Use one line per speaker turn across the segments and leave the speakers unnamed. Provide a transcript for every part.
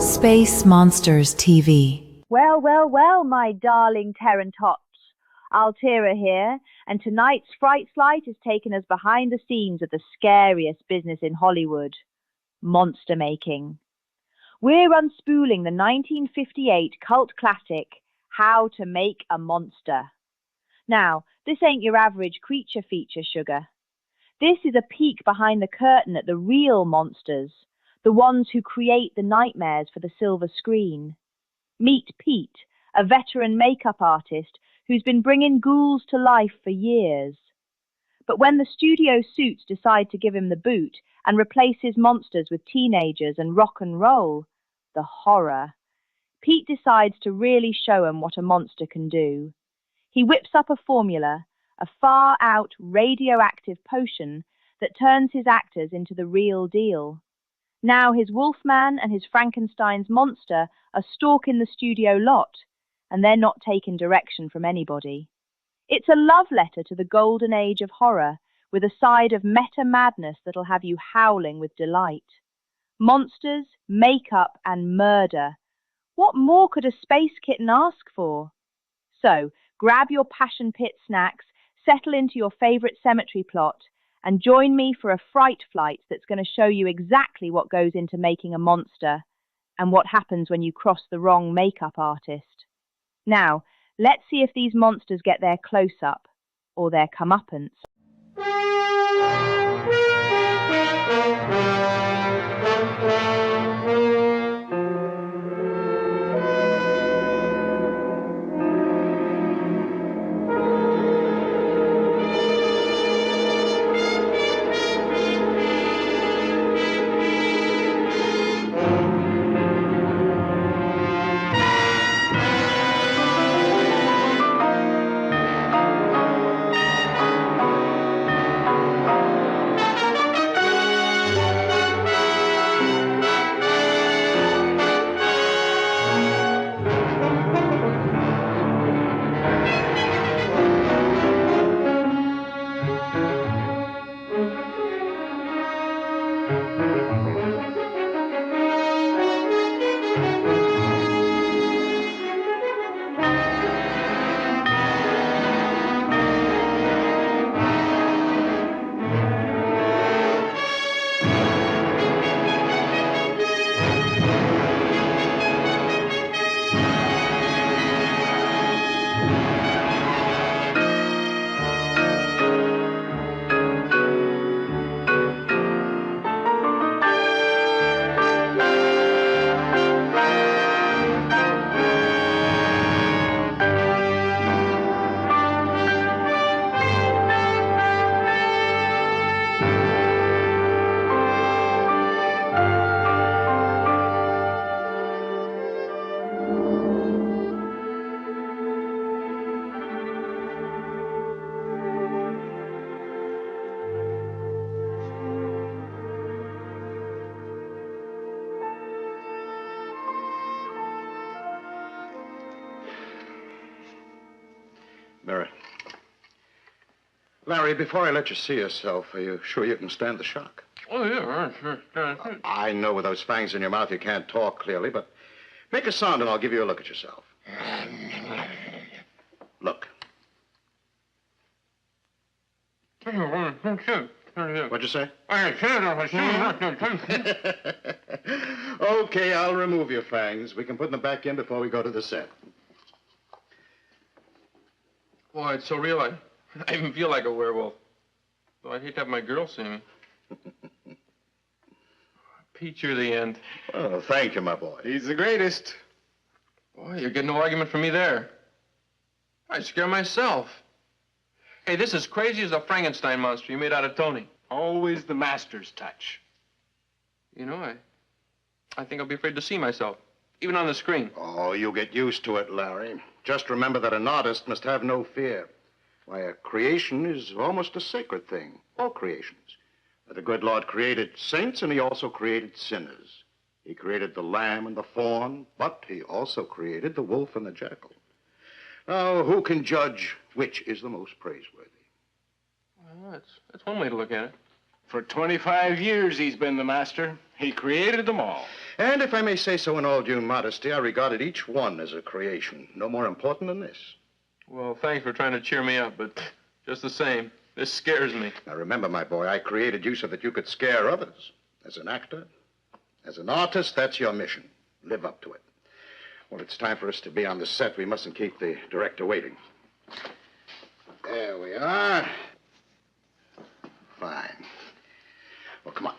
Space Monsters TV.
Well, well, well, my darling Terran-Tots. Altaira here, and tonight's Fright Flight has taken us behind the scenes of the scariest business in Hollywood, monster making. We're unspooling the 1958 cult classic, How to Make a Monster. Now, this ain't your average creature feature, sugar. This is a peek behind the curtain at the real monsters, the ones who create the nightmares for the silver screen. Meet Pete, a veteran makeup artist who's been bringing ghouls to life for years. But when the studio suits decide to give him the boot and replace his monsters with teenagers and rock and roll, the horror, Pete decides to really show 'em what a monster can do. He whips up a formula, a far-out radioactive potion that turns his actors into the real deal. Now his Wolfman and his Frankenstein's monster are stalking the studio lot, and they're not taking direction from anybody. It's a love letter to the golden age of horror, with a side of meta-madness that'll have you howling with delight. Monsters, makeup, and murder. What more could a space kitten ask for? So, grab your passion pit snacks, settle into your favorite cemetery plot, and join me for a Fright Flight that's going to show you exactly what goes into making a monster and what happens when you cross the wrong makeup artist. Now, let's see if these monsters get their close-up or their comeuppance.
Larry, before I let you see yourself, are you sure you can stand the shock?
Oh, yeah, sure.
I know with those fangs in your mouth you can't talk clearly, but make a sound and I'll give you a look at yourself. Look. What'd you say? Okay, I'll remove your fangs. We can put them back in before we go to the set.
Boy, it's so real. I even feel like a werewolf. Though I'd hate to have my girl see me. Pete, you're the end.
Oh, thank you, my boy.
He's the greatest.
Boy, you're getting no argument from me there. I scare myself. Hey, this is crazy as a Frankenstein monster you made out of Tony.
Always the master's touch.
You know, I think I'll be afraid to see myself, even on the screen.
Oh, you'll get used to it, Larry. Just remember that an artist must have no fear. Why, a creation is almost a sacred thing. All creations. That the good Lord created saints, and he also created sinners. He created the lamb and the fawn, but he also created the wolf and the jackal. Now, who can judge which is the most praiseworthy?
Well, that's one way to look at it.
For 25 years he's been the master. He created them all.
And if I may say so in all due modesty, I regarded each one as a creation, no more important than this.
Well, thanks for trying to cheer me up, but just the same, this scares me.
Now, remember, my boy, I created you so that you could scare others. As an actor, as an artist, that's your mission. Live up to it. Well, it's time for us to be on the set. We mustn't keep the director waiting. There we are. Fine. Well, come on.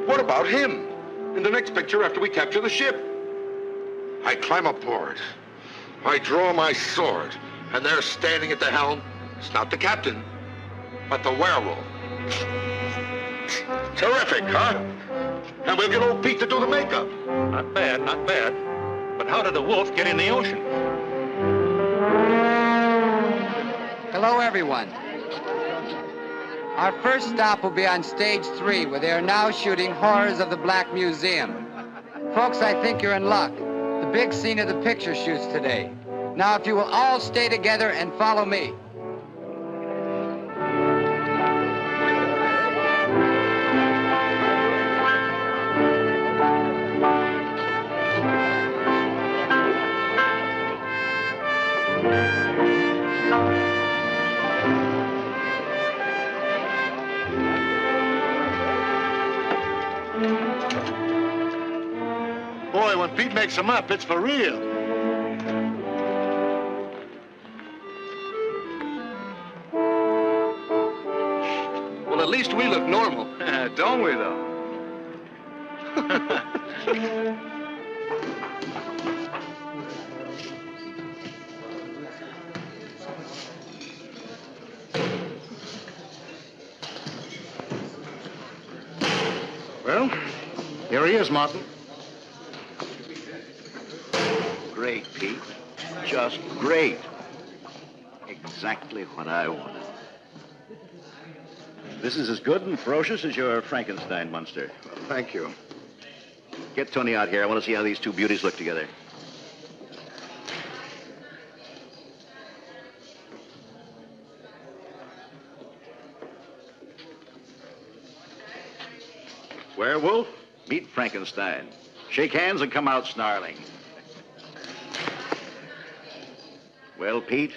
What about him? In the next picture after we capture the ship. I climb aboard. I draw my sword. And there standing at the helm, it's not the captain, but the werewolf. Terrific, huh? And we'll get old Pete to do the makeup.
Not bad, not bad. But how did the wolf get in the ocean?
Hello, everyone. Our first stop will be on stage 3, where they are now shooting Horrors of the Black Museum. Folks, I think you're in luck. The big scene of the picture shoots today. Now, if you will all stay together and follow me.
Boy, when Pete makes them up, it's for real. Well, at least we look normal.
Don't we, though?
Well, here he is, Martin.
Great, Pete. Just great. Exactly what I wanted. This is as good and ferocious as your Frankenstein monster.
Well, thank you.
Get Tony out here. I want to see how these two beauties look together. Werewolf, meet Frankenstein. Shake hands and come out snarling. Well, Pete,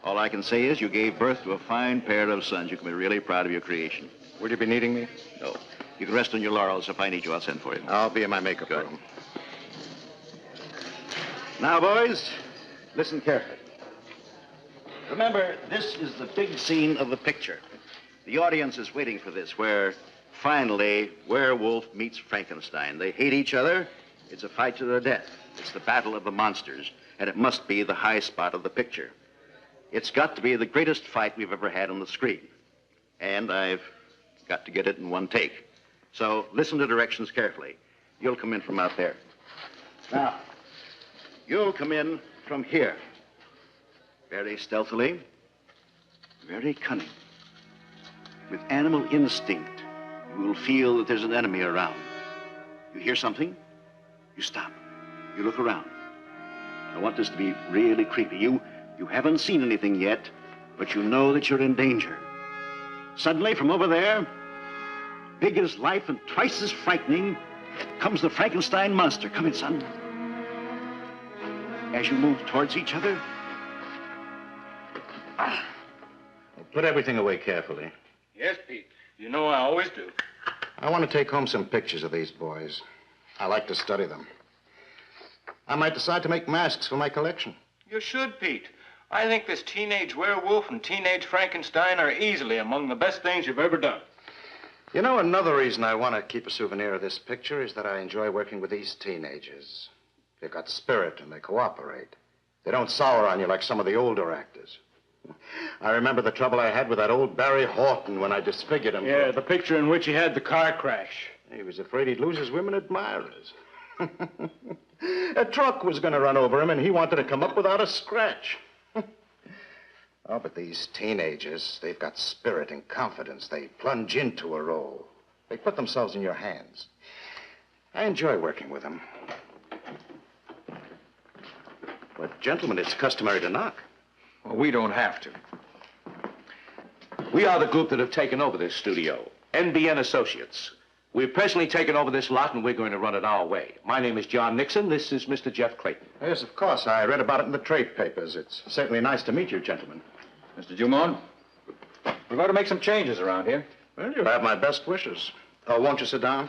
all I can say is you gave birth to a fine pair of sons. You can be really proud of your creation.
Will you be needing me?
No. You can rest on your laurels. If I need you, I'll send for you.
I'll be in my makeup
Good.
room.
Now, boys, listen carefully. Remember, this is the big scene of the picture. The audience is waiting for this, where finally werewolf meets Frankenstein. They hate each other. It's a fight to the death. It's the battle of the monsters, and it must be the high spot of the picture. It's got to be the greatest fight we've ever had on the screen. And I've got to get it in one take. So listen to directions carefully. You'll come in from out there. Now, you'll come in from here. Very stealthily, very cunning. With animal instinct, you will feel that there's an enemy around. You hear something, you stop. You look around. I want this to be really creepy. You haven't seen anything yet, but you know that you're in danger. Suddenly, from over there, big as life and twice as frightening, comes the Frankenstein monster. Come in, son. As you move towards each other.
Well, put everything away carefully.
Yes, Pete. You know I always do.
I want to take home some pictures of these boys. I like to study them. I might decide to make masks for my collection.
You should, Pete. I think this teenage werewolf and teenage Frankenstein are easily among the best things you've ever done.
You know, another reason I want to keep a souvenir of this picture is that I enjoy working with these teenagers. They've got spirit and they cooperate. They don't sour on you like some of the older actors. I remember the trouble I had with that old Barry Horton when I disfigured him.
Yeah, the picture in which he had the car crash.
He was afraid he'd lose his women admirers. A truck was going to run over him, and he wanted to come up without a scratch. Oh, but these teenagers, they've got spirit and confidence. They plunge into a role. They put themselves in your hands. I enjoy working with them. But, gentlemen, it's customary to knock.
Well, we don't have to. We are the group that have taken over this studio, NBN Associates. We've personally taken over this lot, and we're going to run it our way. My name is John Nixon. This is Mr. Jeff Clayton.
Yes, of course. I read about it in the trade papers. It's certainly nice to meet you, gentlemen.
Mr. Dumont, we're going to make some changes around here.
Well, you have my best wishes. Oh, won't you sit down?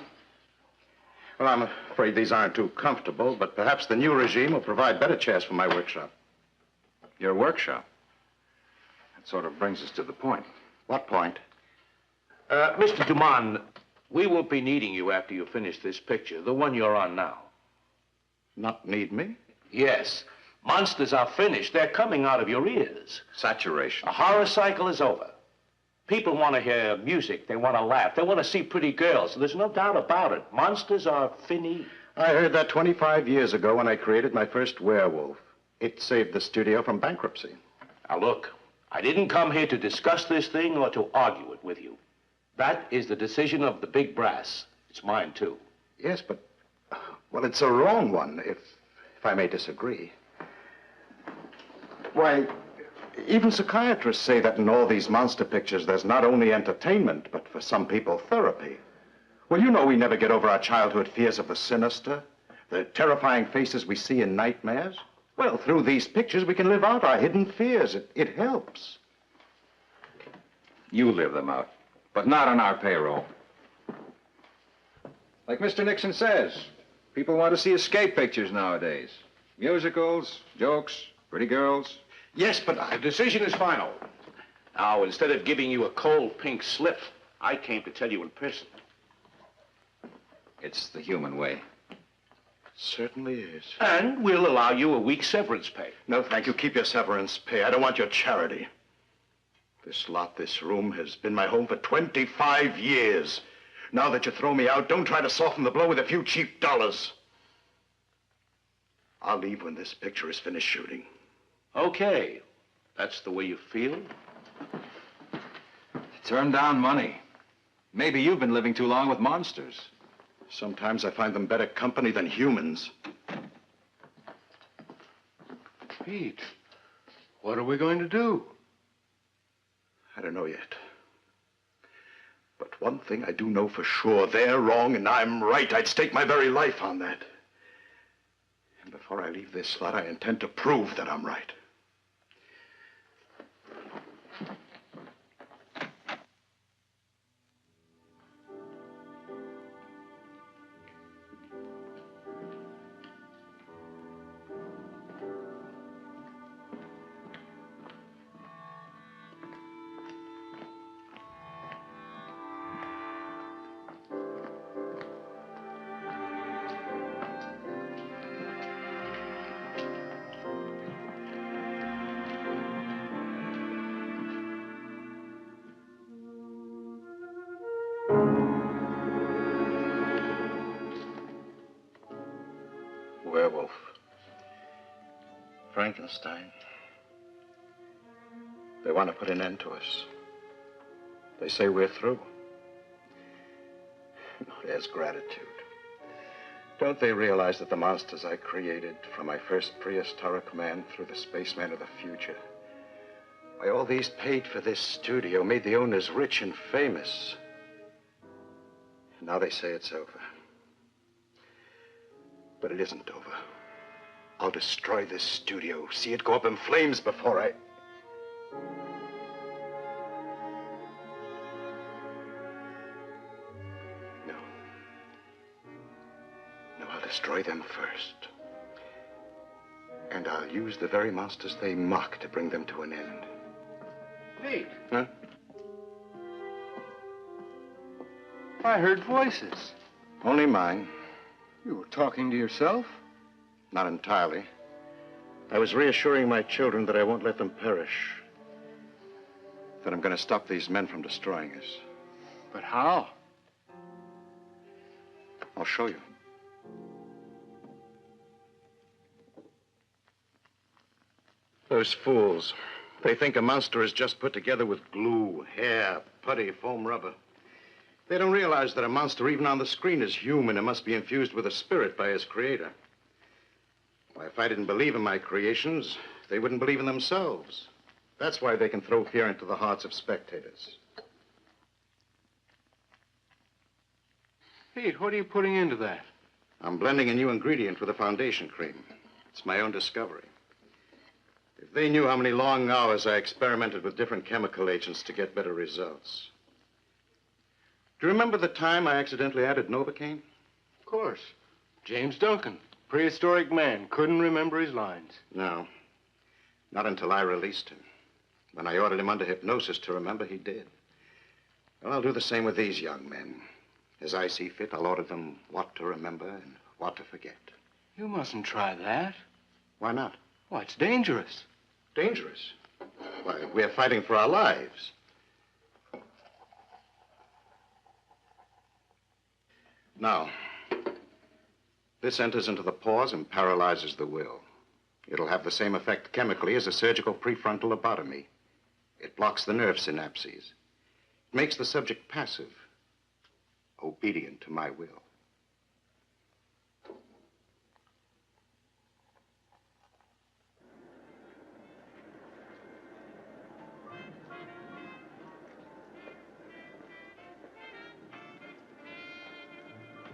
Well, I'm afraid these aren't too comfortable, but perhaps the new regime will provide better chairs for my workshop.
Your workshop? That sort of brings us to the point.
What point?
Mr. Dumont, we won't be needing you after you finish this picture, the one you're on now.
Not need me?
Yes. Monsters are finished. They're coming out of your ears.
Saturation.
A horror cycle is over. People want to hear music. They want to laugh. They want to see pretty girls. There's no doubt about it. Monsters are finis.
I heard that 25 years ago when I created my first werewolf. It saved the studio from bankruptcy.
Now, look, I didn't come here to discuss this thing or to argue it with you. That is the decision of the big brass. It's mine, too.
Yes, but, well, it's a wrong one, if I may disagree. Why, even psychiatrists say that in all these monster pictures, there's not only entertainment, but for some people, therapy. Well, you know we never get over our childhood fears of the sinister, the terrifying faces we see in nightmares. Well, through these pictures, we can live out our hidden fears. It helps.
You live them out, but not on our payroll. Like Mr. Nixon says, people want to see escape pictures nowadays. Musicals, jokes, pretty girls.
Yes, but
The decision is final. Now, instead of giving you a cold pink slip, I came to tell you in person. It's the human way.
certainly is.
And we'll allow you a week's severance pay.
No, thank you. Keep your severance pay. I don't want your charity. This lot, this room, has been my home for 25 years. Now that you throw me out, don't try to soften the blow with a few cheap dollars. I'll leave when this picture is finished shooting.
Okay. That's the way you feel?
Turn down money. Maybe you've been living too long with monsters.
Sometimes I find them better company than humans.
Pete, what are we going to do?
I don't know yet. But one thing I do know for sure, they're wrong and I'm right. I'd stake my very life on that. And before I leave this lot, I intend to prove that I'm right. Werewolf. Frankenstein. They want to put an end to us. They say we're through. There's gratitude. Don't they realize that the monsters I created, from my first prehistoric man through the spaceman of the future, why, all these paid for this studio, made the owners rich and famous. And now they say it's over. But it isn't over. I'll destroy this studio, see it go up in flames before I... No. No, I'll destroy them first. And I'll use the very monsters they mock to bring them to an end.
Pete.
Huh?
I heard voices.
Only mine.
You were talking to yourself?
Not entirely. I was reassuring my children that I won't let them perish. That I'm going to stop these men from destroying us.
But how?
I'll show you. Those fools. They think a monster is just put together with glue, hair, putty, foam rubber. They don't realize that a monster, even on the screen, is human and must be infused with a spirit by his creator. Why, if I didn't believe in my creations, they wouldn't believe in themselves. That's why they can throw fear into the hearts of spectators.
Pete, what are you putting into that?
I'm blending a new ingredient with a foundation cream. It's my own discovery. If they knew how many long hours I experimented with different chemical agents to get better results. Do you remember the time I accidentally added Novocaine?
Of course. James Duncan, prehistoric man, couldn't remember his lines.
No. Not until I released him. When I ordered him under hypnosis to remember, he did. Well, I'll do the same with these young men. As I see fit, I'll order them what to remember and what to forget.
You mustn't try that.
Why not?
Why, it's dangerous.
Dangerous? Why, we're fighting for our lives. Now, this enters into the pores and paralyzes the will. It'll have the same effect chemically as a surgical prefrontal lobotomy. It blocks the nerve synapses. It makes the subject passive, obedient to my will.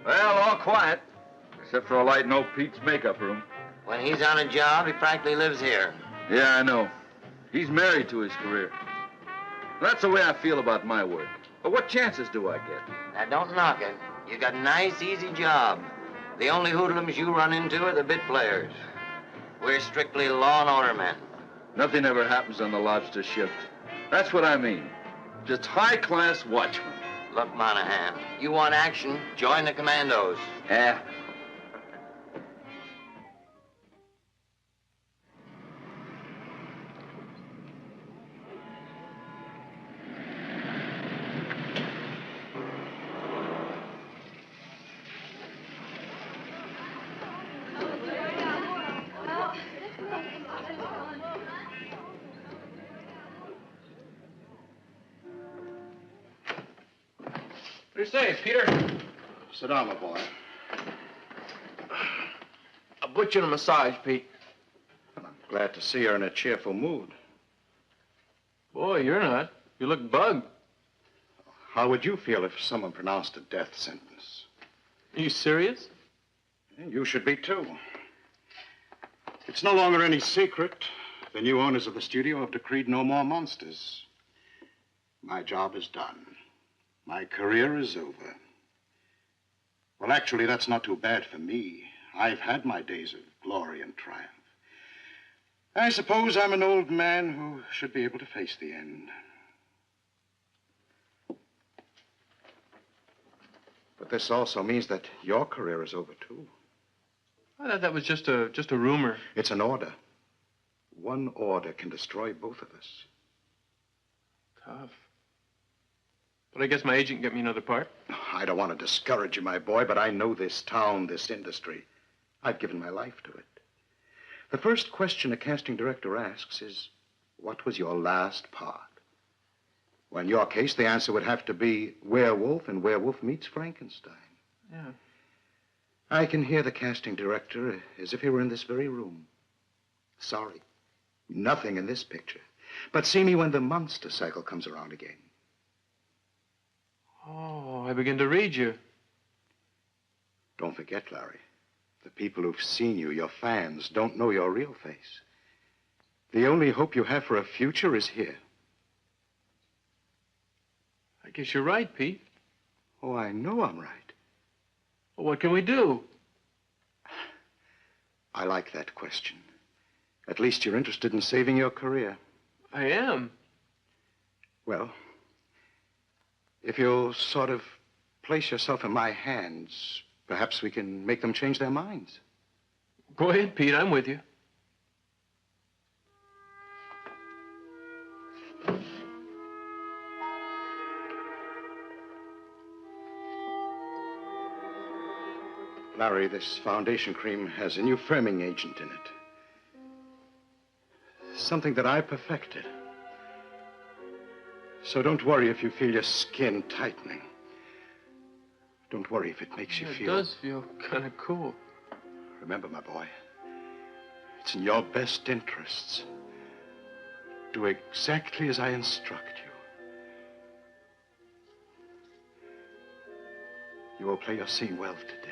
Well, all quiet, except for a light in old Pete's makeup room.
When he's on a job, he practically lives here.
Yeah, I know. He's married to his career. That's the way I feel about my work. But what chances do I get?
Now, don't knock it. You got a nice, easy job. The only hoodlums you run into are the bit players. We're strictly law and order men.
Nothing ever happens on the lobster shift. That's what I mean. Just high-class watchmen.
Look, Monahan, you want action, join the commandos.
Yeah.
What do you say, Peter?
Sit down, my boy.
I'll put you in a massage, Pete.
I'm glad to see you're in a cheerful mood.
Boy, you're not. You look bugged.
How would you feel if someone pronounced a death sentence?
Are you serious?
You should be, too. It's no longer any secret. The new owners of the studio have decreed no more monsters. My job is done. My career is over. Well, actually, that's not too bad for me. I've had my days of glory and triumph. I suppose I'm an old man who should be able to face the end. But this also means that your career is over, too.
I thought that was just a rumor.
It's an order. One order can destroy both of us.
Tough. But I guess my agent can get me another part.
I don't want to discourage you, my boy, but I know this town, this industry. I've given my life to it. The first question a casting director asks is, what was your last part? Well, in your case, the answer would have to be werewolf and werewolf meets Frankenstein.
Yeah.
I can hear the casting director as if he were in this very room. Sorry, nothing in this picture. But see me when the monster cycle comes around again.
Oh, I begin to read you.
Don't forget, Larry, the people who've seen you, your fans, don't know your real face. The only hope you have for a future is here.
I guess you're right, Pete.
Oh, I know I'm right.
Well, what can we do?
I like that question. At least you're interested in saving your career.
I am.
Well, if you'll sort of place yourself in my hands, perhaps we can make them change their minds.
Go ahead, Pete. I'm with you.
Larry, this foundation cream has a new firming agent in it. Something that I perfected. So don't worry if you feel your skin tightening. Don't worry if it makes you feel...
It does feel kind of cool.
Remember, my boy, it's in your best interests. Do exactly as I instruct you. You will play your scene well today.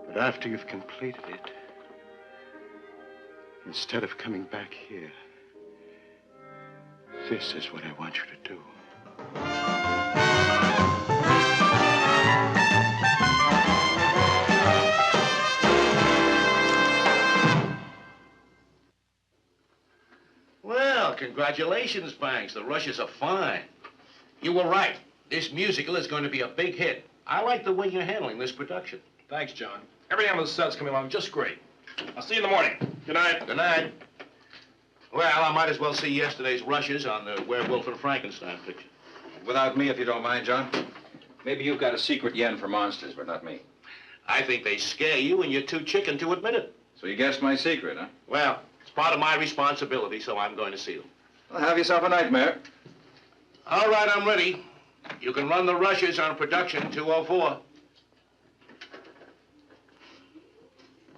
But after you've completed it, instead of coming back here, this is what I want you to do.
Well, congratulations, Banks. The rushes are fine. You were right. This musical is going to be a big hit. I like the way you're handling this production.
Thanks, John. Everything on the set's coming along just great. I'll see you in the morning. Good night.
Good night. Well, I might as well see yesterday's rushes on the Werewolf and Frankenstein picture.
Without me, if you don't mind, John. Maybe you've got a secret yen for monsters, but not me.
I think they scare you and you're too chicken to admit it.
So you guessed my secret, huh?
Well, it's part of my responsibility, so I'm going to see them.
Well, have yourself a nightmare.
All right, I'm ready. You can run the rushes on production 204.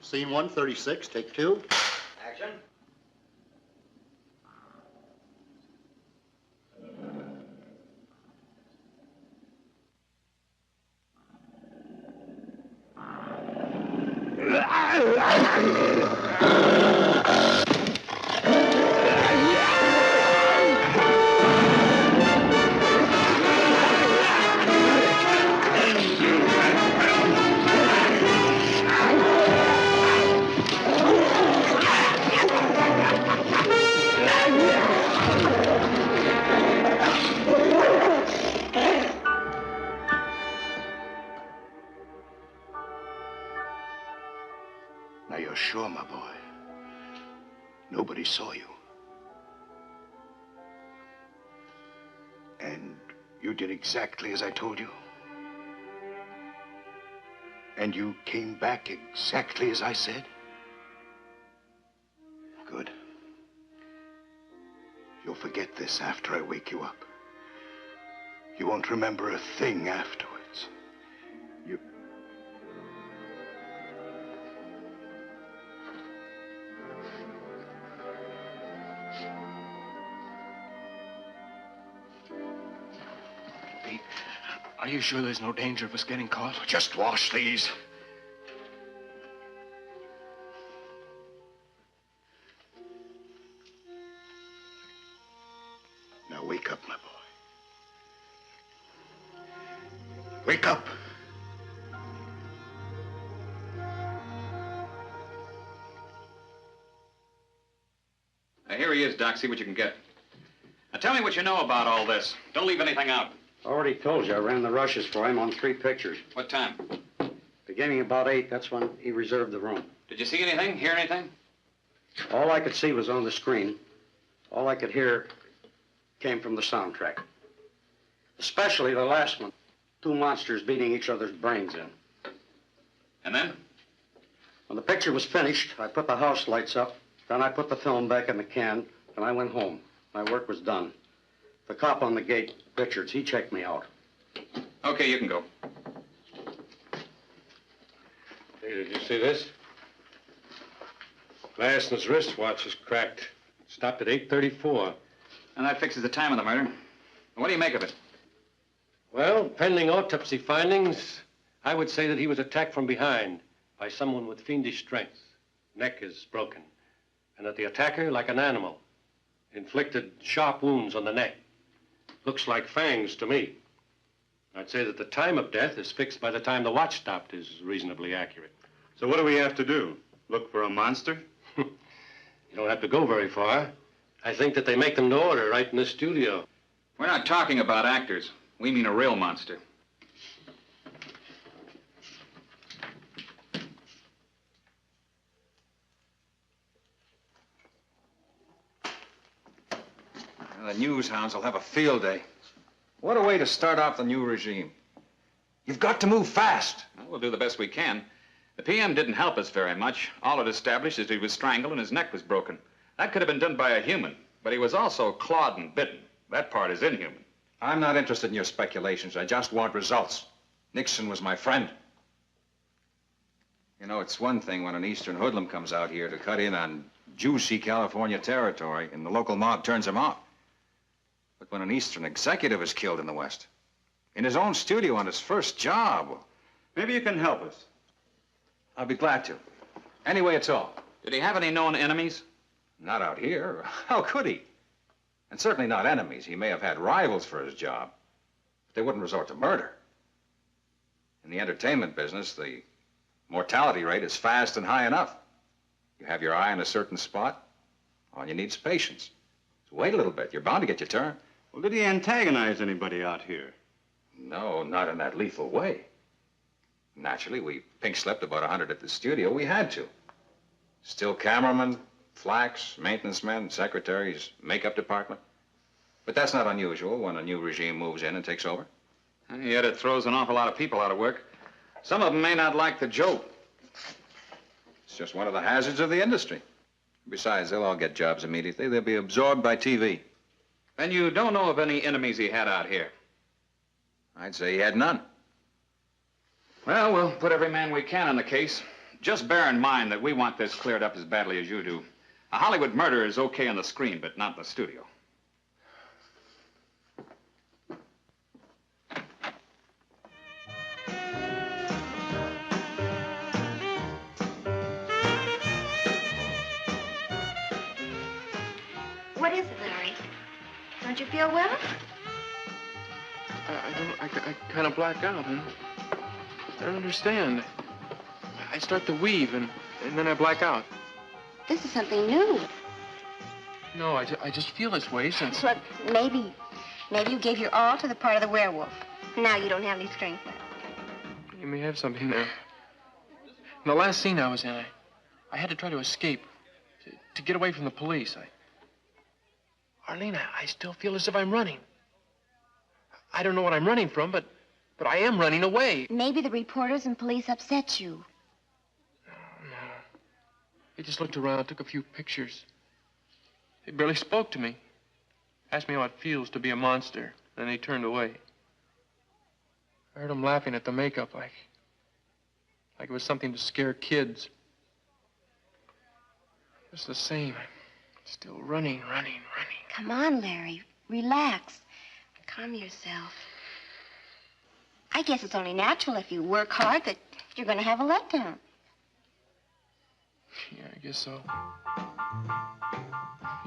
Scene 136, take 2.
Action.
Now, you're sure, my boy? Nobody saw you. And you did exactly as I told you? And you came back exactly as I said? Good. You'll forget this after I wake you up. You won't remember a thing afterwards. You...
Pete, are you sure there's no danger of us getting caught?
Just wash these. Now wake up, my boy. Wake up.
Now, here he is, Doc. See what you can get. Now, tell me what you know about all this. Don't leave anything out.
Already told you, I ran the rushes for him on 3 pictures.
What time?
Beginning about 8, that's when he reserved the room.
Did you see anything, hear anything?
All I could see was on the screen. All I could hear came from the soundtrack. Especially the last one. 2 monsters beating each other's brains in.
And then?
When the picture was finished, I put the house lights up, then I put the film back in the can, and I went home. My work was done. The cop on the gate, Richards, he checked me out.
Okay, you can go.
Hey, did you see this? Glass in his wristwatch is cracked. Stopped at 8:34.
And that fixes the time of the murder. What do you make of it?
Well, pending autopsy findings, I would say that he was attacked from behind by someone with fiendish strength. Neck is broken. And that the attacker, like an animal, inflicted sharp wounds on the neck. Looks like fangs to me. I'd say that the time of death is fixed by the time the watch stopped is reasonably accurate.
So what do we have to do? Look for a monster?
You don't have to go very far. I think that they make them to order right in the studio.
We're not talking about actors. We mean a real monster. The news hounds will have a field day. What a way to start off the new regime.
You've got to move fast.
Well, we'll do the best we can. The PM didn't help us very much. All it established is that he was strangled and his neck was broken. That could have been done by a human, but he was also clawed and bitten. That part is inhuman.
I'm not interested in your speculations. I just want results. Nixon was my friend. You know, it's one thing when an Eastern hoodlum comes out here to cut in on juicy California territory and the local mob turns him out. But when an Eastern executive is killed in the West, in his own studio on his first job, maybe you can help us. I'll be glad to. Any way at all.
Did he have any known enemies?
Not out here. How could he? And certainly not enemies. He may have had rivals for his job, but they wouldn't resort to murder. In the entertainment business, the mortality rate is fast and high enough. You have your eye on a certain spot, all you need is patience. So wait a little bit. You're bound to get your turn.
Well, did he antagonize anybody out here?
No, not in that lethal way. Naturally, we pink-slipped about 100 at the studio. We had to. Still cameramen, flax, maintenance men, secretaries, makeup department. But that's not unusual when a new regime moves in and takes over.
And yet it throws an awful lot of people out of work. Some of them may not like the joke.
It's just one of the hazards of the industry. Besides, they'll all get jobs immediately. They'll be absorbed by TV.
And you don't know of any enemies he had out here?
I'd say he had none.
Well, we'll put every man we can on the case. Just bear in mind that we want this cleared up as badly as you do. A Hollywood murder is okay on the screen, but not in the studio.
What is it, Larry? Don't you feel well?
I kind of black out, huh? I don't understand. I start to weave, and then I black out.
This is something new.
No, I just feel this way since...
Look, maybe you gave your all to the part of the werewolf. Now you don't have any strength left.
You may have something there. In the last scene I was in, I had to try to escape, to get away from the police. Arlene, I still feel as if I'm running. I don't know what I'm running from, but I am running away.
Maybe the reporters and police upset you.
No. They just looked around, took a few pictures. They barely spoke to me. Asked me how it feels to be a monster. Then they turned away. I heard them laughing at the makeup like it was something to scare kids. Just the same. I'm still running.
Come on, Larry. Relax. Calm yourself. I guess it's only natural if you work hard that you're going to have a letdown.
Yeah, I guess so.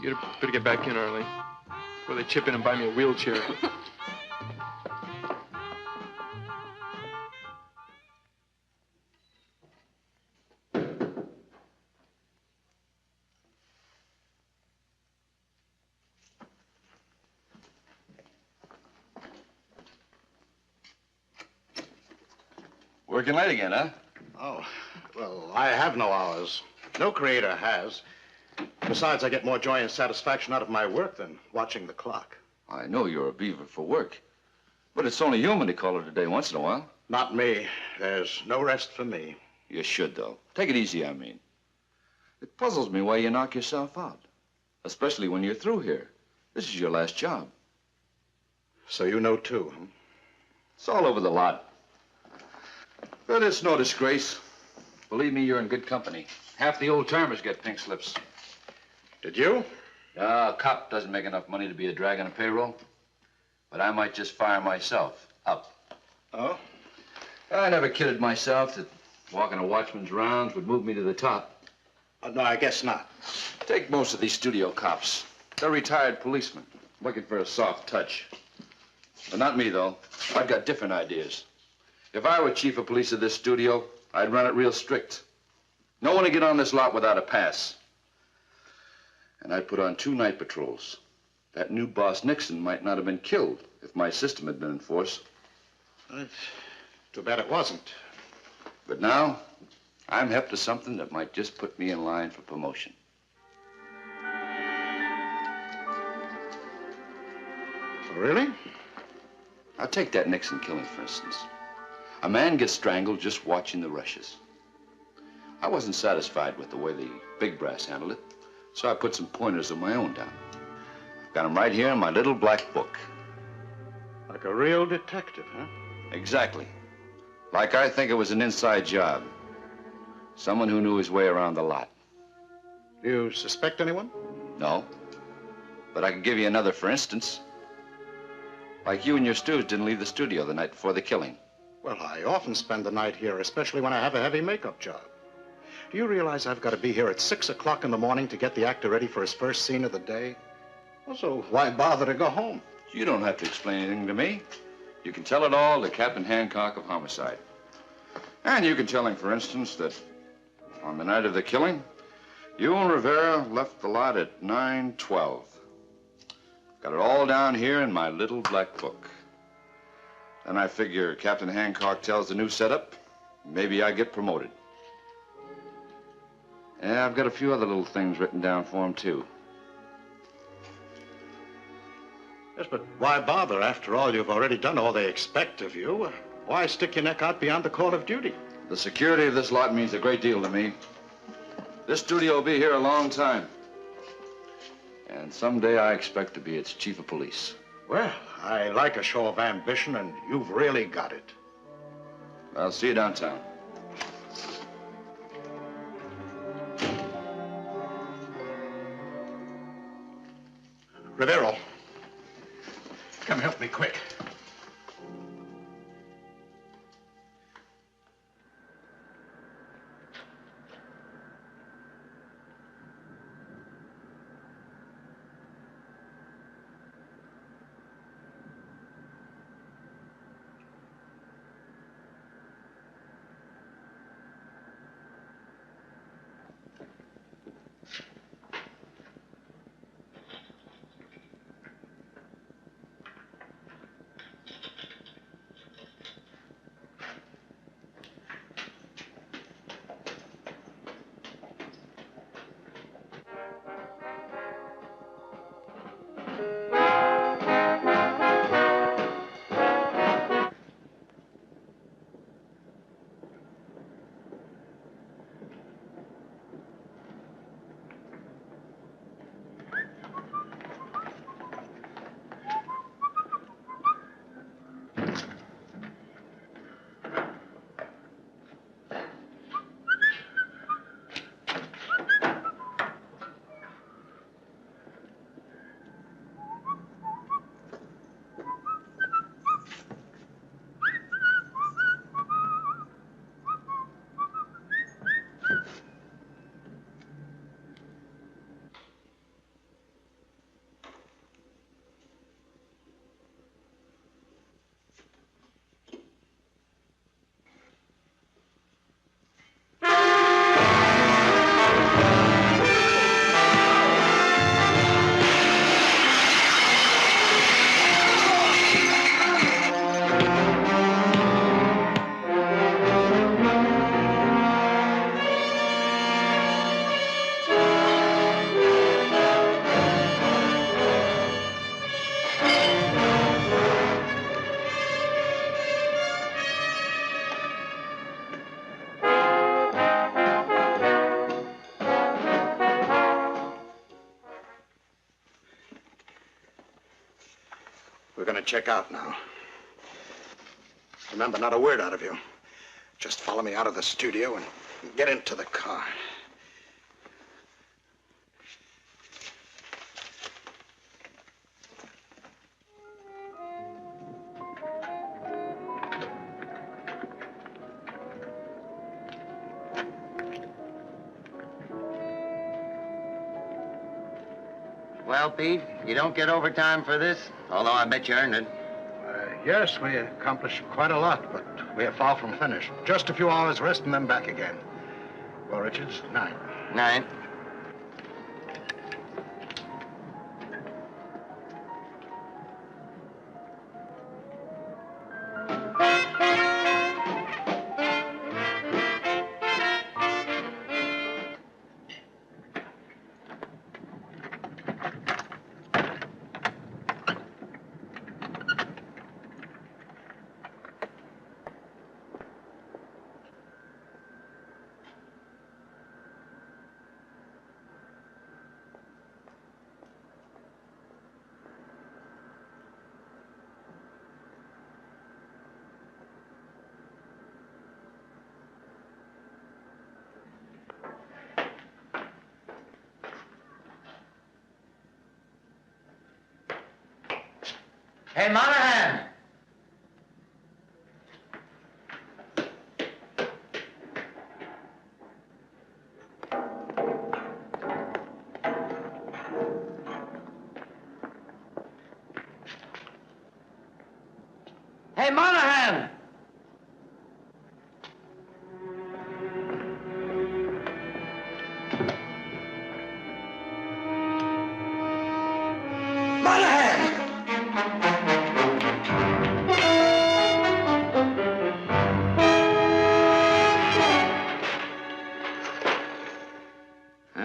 You better get back in, Arlene, before they chip in and buy me a wheelchair.
Working late again, huh?
Oh, well, I have no hours. No creator has. Besides, I get more joy and satisfaction out of my work than watching the clock.
I know you're a beaver for work, but it's only human to call it a day once in a while.
Not me. There's no rest for me.
You should, though. Take it easy, I mean. It puzzles me why you knock yourself out, especially when you're through here. This is your last job.
So you know, too, huh?
It's all over the lot. But it's no disgrace. Believe me, you're in good company. Half the old-timers get pink slips.
Did you?
A cop doesn't make enough money to be a drag on a payroll. But I might just fire myself up.
Oh?
I never kidded myself that walking a watchman's rounds would move me to the top.
No, I guess not.
Take most of these studio cops. They're retired policemen, looking for a soft touch. But not me, though. I've got different ideas. If I were chief of police of this studio, I'd run it real strict. No one would get on this lot without a pass. And I'd put on 2 night patrols. That new boss, Nixon, might not have been killed if my system had been in force.
Too bad it wasn't.
But now, I'm hep to something that might just put me in line for promotion.
Really?
Now, take that Nixon killing, for instance. A man gets strangled just watching the rushes. I wasn't satisfied with the way the big brass handled it, so I put some pointers of my own down. I've got them right here in my little black book.
Like a real detective, huh?
Exactly. Like I think it was an inside job. Someone who knew his way around the lot.
Do you suspect anyone?
No. But I can give you another for instance. Like you and your stews didn't leave the studio the night before the killing.
Well, I often spend the night here, especially when I have a heavy makeup job. Do you realize I've got to be here at 6 o'clock in the morning to get the actor ready for his first scene of the day? Well, so why bother to go home?
You don't have to explain anything to me. You can tell it all to Captain Hancock of Homicide. And you can tell him, for instance, that on the night of the killing, you and Rivera left the lot at 9:12. Got it all down here in my little black book. Then I figure Captain Hancock tells the new setup, maybe I get promoted. Yeah, I've got a few other little things written down for him, too.
Yes, but why bother? After all, you've already done all they expect of you. Why stick your neck out beyond the call of duty?
The security of this lot means a great deal to me. This studio will be here a long time. And someday I expect to be its chief of police.
Well, I like a show of ambition, and you've really got it.
I'll see you downtown.
Rivero, come help me quick. We're going to check out now. Remember, not a word out of you. Just follow me out of the studio and get into the car.
Well, Pete, you don't get overtime for this, although I bet you earned it.
Yes, we accomplished quite a lot, but we are far from finished. Just a few hours rest and then back again. Well, Richards, night.
Night. Hey, Monahan! Hey, Monahan!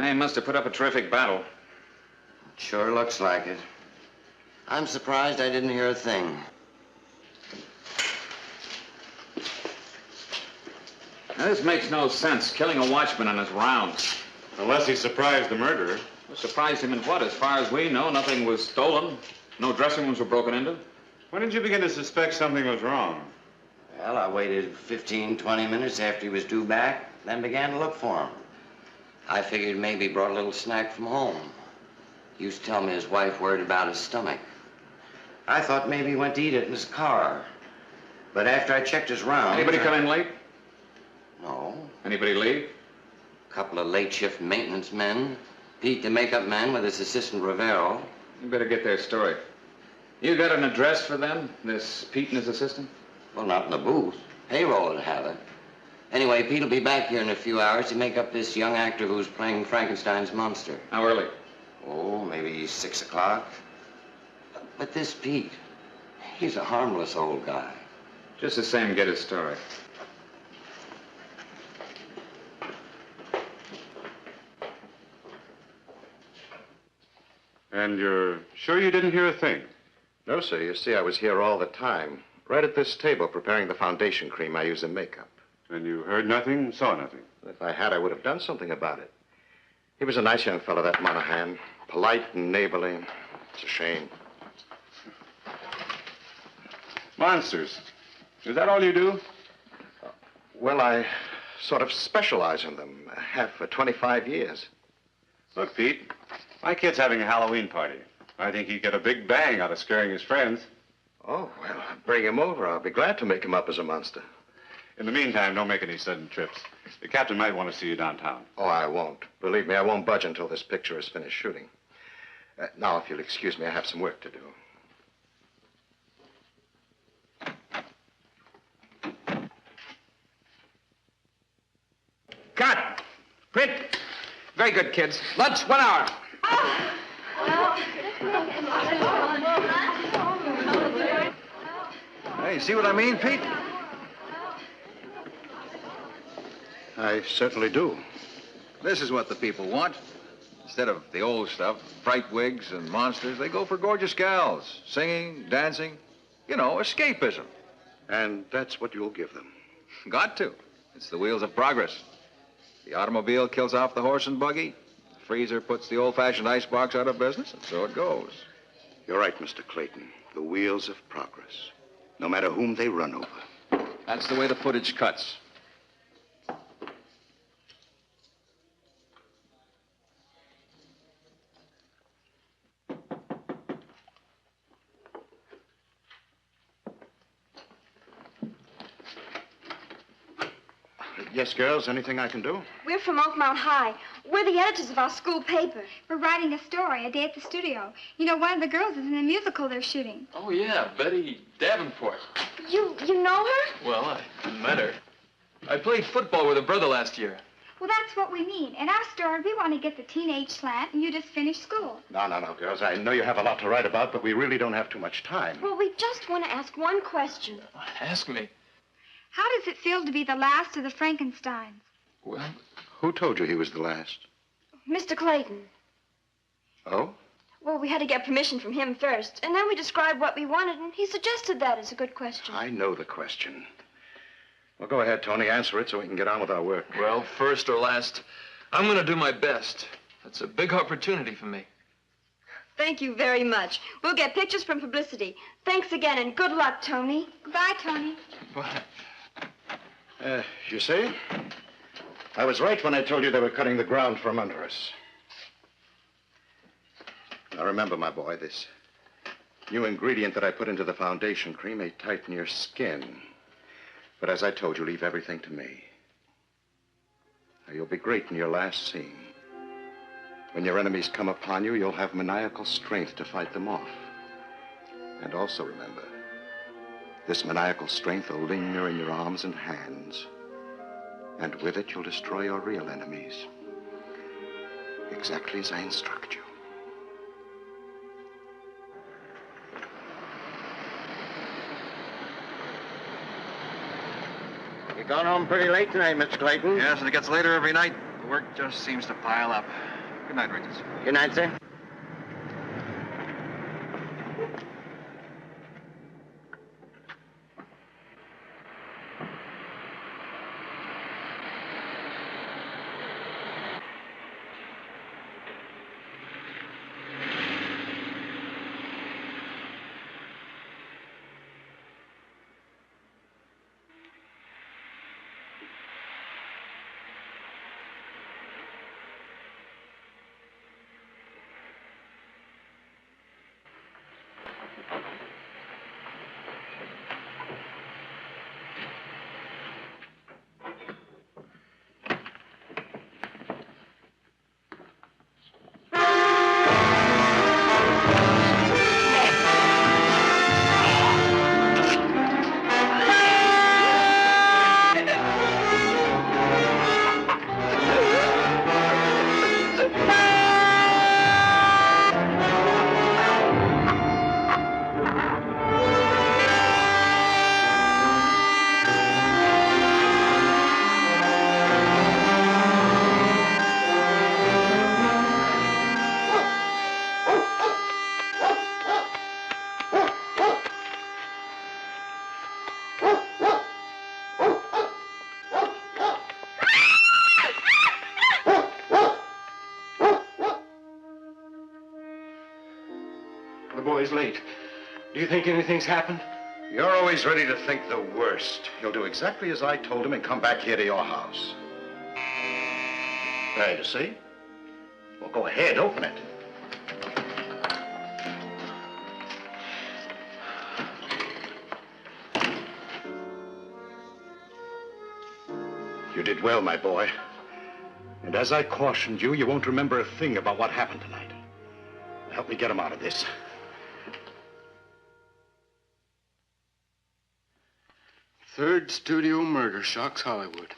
He must have put up a terrific battle.
Sure looks like it. I'm surprised I didn't hear a thing.
Now, this makes no sense, killing a watchman on his rounds.
Unless he surprised the murderer.
Well, surprised him in what? As far as we know, nothing was stolen. No dressing rooms were broken into.
When did you begin to suspect something was wrong?
Well, I waited 15, 20 minutes after he was due back, then began to look for him. I figured maybe he brought a little snack from home. He used to tell me his wife worried about his stomach. I thought maybe he went to eat it in his car. But after I checked his rounds...
Anybody come in late?
No.
Anybody leave?
A couple of late shift maintenance men. Pete, the makeup man, with his assistant Rivero.
You better get their story. You got an address for them, this Pete and his assistant?
Well, not in the booth. Payroll would have it. Anyway, Pete will be back here in a few hours to make up this young actor who's playing Frankenstein's monster.
How early?
Oh, maybe 6 o'clock. But this Pete, he's a harmless old guy.
Just the same, get his story.
And you're sure you didn't hear a thing?
No, sir. You see, I was here all the time. Right at this table, preparing the foundation cream I use in makeup.
And you heard nothing, saw nothing?
If I had, I would have done something about it. He was a nice young fellow, that Monahan. Polite and neighborly. It's a shame.
Monsters. Is that all you do?
Well, I sort of specialize in them. Have for 25 years.
Look, Pete, my kid's having a Halloween party. I think he'd get a big bang out of scaring his friends.
Oh, well, bring him over. I'll be glad to make him up as a monster.
In the meantime, don't make any sudden trips. The captain might want to see you downtown.
Oh, I won't. Believe me, I won't budge until this picture is finished shooting. Now, if you'll excuse me, I have some work to do.
Cut! Print! Very good, kids. Lunch, 1 hour.
Hey, see what I mean, Pete?
I certainly do.
This is what the people want. Instead of the old stuff, fright wigs and monsters, they go for gorgeous gals. Singing, dancing, you know, escapism.
And that's what you'll give them.
Got to. It's the wheels of progress. The automobile kills off the horse and buggy. The freezer puts the old-fashioned icebox out of business, and so it goes.
You're right, Mr. Clayton. The wheels of progress. No matter whom they run over.
That's the way the footage cuts.
Yes, girls, anything I can do?
We're from Oakmount High. We're the editors of our school paper. We're writing a story, A Day at the Studio. You know, one of the girls is in a musical they're shooting.
Oh, yeah, Betty Davenport.
You know her?
Well, I met her. I played football with her brother last year.
Well, that's what we mean. In our story, we want to get the teenage slant, and you just finished school.
No, girls. I know you have a lot to write about, but we really don't have too much time.
Well, we just want to ask one question.
Ask me.
How does it feel to be the last of the Frankensteins?
Well, who told you he was the last?
Mr. Clayton.
Oh?
Well, we had to get permission from him first, and then we described what we wanted, and he suggested that as a good question.
I know the question. Well, go ahead, Tony. Answer it so we can get on with our work.
Well, first or last, I'm going to do my best. That's a big opportunity for me.
Thank you very much. We'll get pictures from publicity. Thanks again, and good luck, Tony. Bye, Tony.
Bye.
You see? I was right when I told you they were cutting the ground from under us. Now, remember, my boy, this New ingredient that I put into the foundation cream may tighten your skin. But as I told you, leave everything to me. Now, you'll be great in your last scene. When your enemies come upon you, you'll have maniacal strength to fight them off. And also remember, this maniacal strength will linger in your arms and hands. And with it, you'll destroy your real enemies. Exactly as I instruct you.
You're gone home pretty late tonight, Mr. Clayton.
Yes, and it gets later every night. The work just seems to pile up. Good night, Regis.
Good night, sir.
Boy's late. Do you think anything's happened?
You're always ready to think the worst. He'll do exactly as I told him and come back here to your house. There, you see? Well, go ahead, open it. You did well, my boy. And as I cautioned you, you won't remember a thing about what happened tonight. Help me get him out of this.
Third studio murder shocks Hollywood.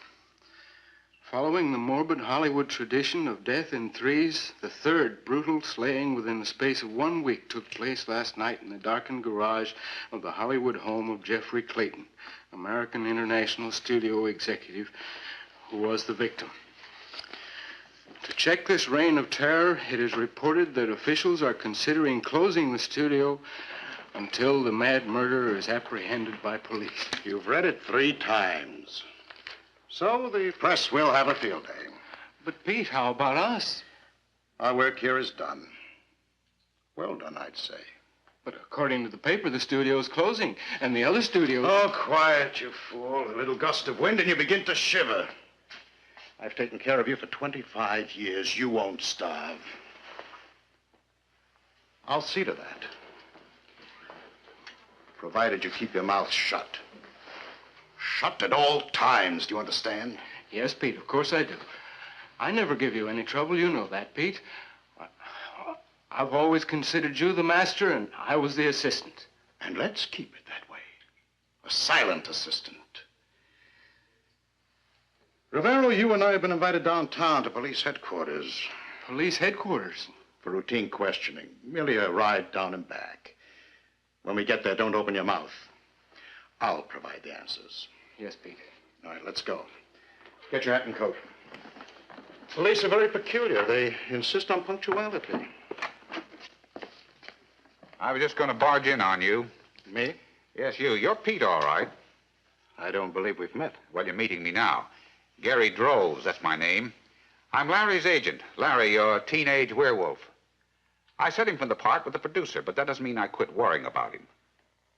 Following the morbid Hollywood tradition of death in threes, the third brutal slaying within the space of 1 week took place last night in the darkened garage of the Hollywood home of Jeffrey Clayton, American International Studio executive, who was the victim. To check this reign of terror, it is reported that officials are considering closing the studio until the mad murderer is apprehended by police.
You've read it 3 times. So the press will have a field day.
But, Pete, how about us?
Our work here is done. Well done, I'd say.
But according to the paper, the studio's closing, and the other studios...
Oh, quiet, you fool. A little gust of wind and you begin to shiver. I've taken care of you for 25 years. You won't starve. I'll see to that. Provided you keep your mouth shut. Shut at all times, do you understand?
Yes, Pete, of course I do. I never give you any trouble, you know that, Pete. I've always considered you the master, and I was the assistant.
And let's keep it that way. A silent assistant. Rivero, you and I have been invited downtown to police headquarters.
Police headquarters?
For routine questioning. Merely a ride down and back. When we get there, don't open your mouth. I'll provide the answers.
Yes, Pete.
All right, let's go. Get your hat and coat. Police are very peculiar. They insist on punctuality.
I was just going to barge in on you.
Me?
Yes, you. You're Pete, all right.
I don't believe we've met.
Well, you're meeting me now. Gary Droves, that's my name. I'm Larry's agent. Larry, your teenage werewolf. I set him from the part with the producer, but that doesn't mean I quit worrying about him.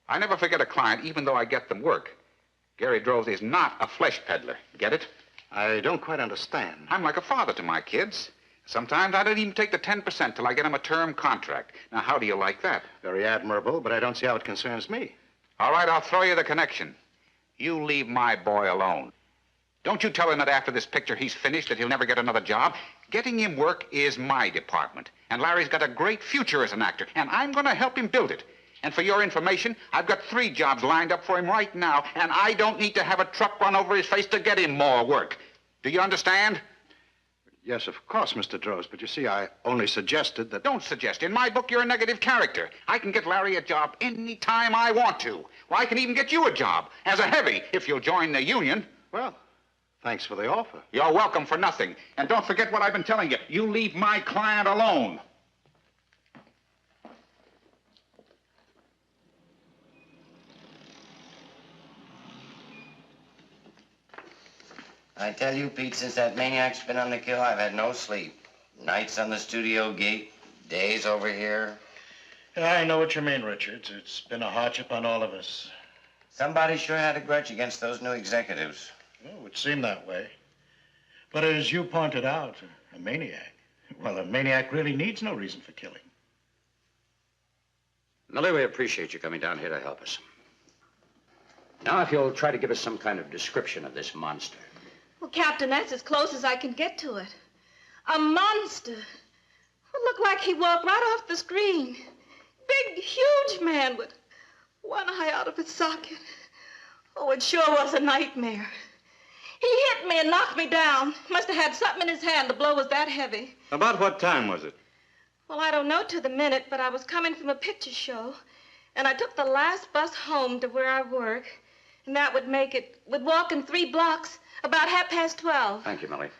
I never forget a client, even though I get them work. Gary Droves is not a flesh peddler. Get it?
I don't quite understand.
I'm like a father to my kids. Sometimes I don't even take the 10% till I get him a term contract. Now, how do you like that?
Very admirable, but I don't see how it concerns me.
All right, I'll throw you the connection. You leave my boy alone. Don't you tell him that after this picture he's finished, that he'll never get another job. Getting him work is my department. And Larry's got a great future as an actor, and I'm going to help him build it. And for your information, I've got 3 jobs lined up for him right now, and I don't need to have a truck run over his face to get him more work. Do you understand?
Yes, of course, Mr. Droz, but you see, I only suggested that...
Don't suggest. In my book, you're a negative character. I can get Larry a job any time I want to. Well, I can even get you a job as a heavy if you'll join the union.
Well, thanks for the offer.
You're welcome for nothing. And don't forget what I've been telling you. You leave my client alone.
I tell you, Pete, since that maniac's been on the kill, I've had no sleep. Nights on the studio gate, days over here.
Yeah, I know what you mean, Richards. It's been a hardship on all of us.
Somebody sure had a grudge against those new executives.
Well, it would seem that way. But as you pointed out, a maniac. Well, a maniac really needs no reason for killing.
Millie, we appreciate you coming down here to help us. Now, if you'll try to give us some kind of description of this monster.
Well, Captain, that's as close as I can get to it. A monster. It looked like he walked right off the screen. Big, huge man with one eye out of his socket. Oh, it sure was a nightmare. He hit me and knocked me down. Must have had something in his hand. The blow was that heavy.
About what time was it?
Well, I don't know to the minute, but I was coming from a picture show, and I took the last bus home to where I work, and that would make it, with walking 3 blocks, about 12:30.
Thank you, Millie.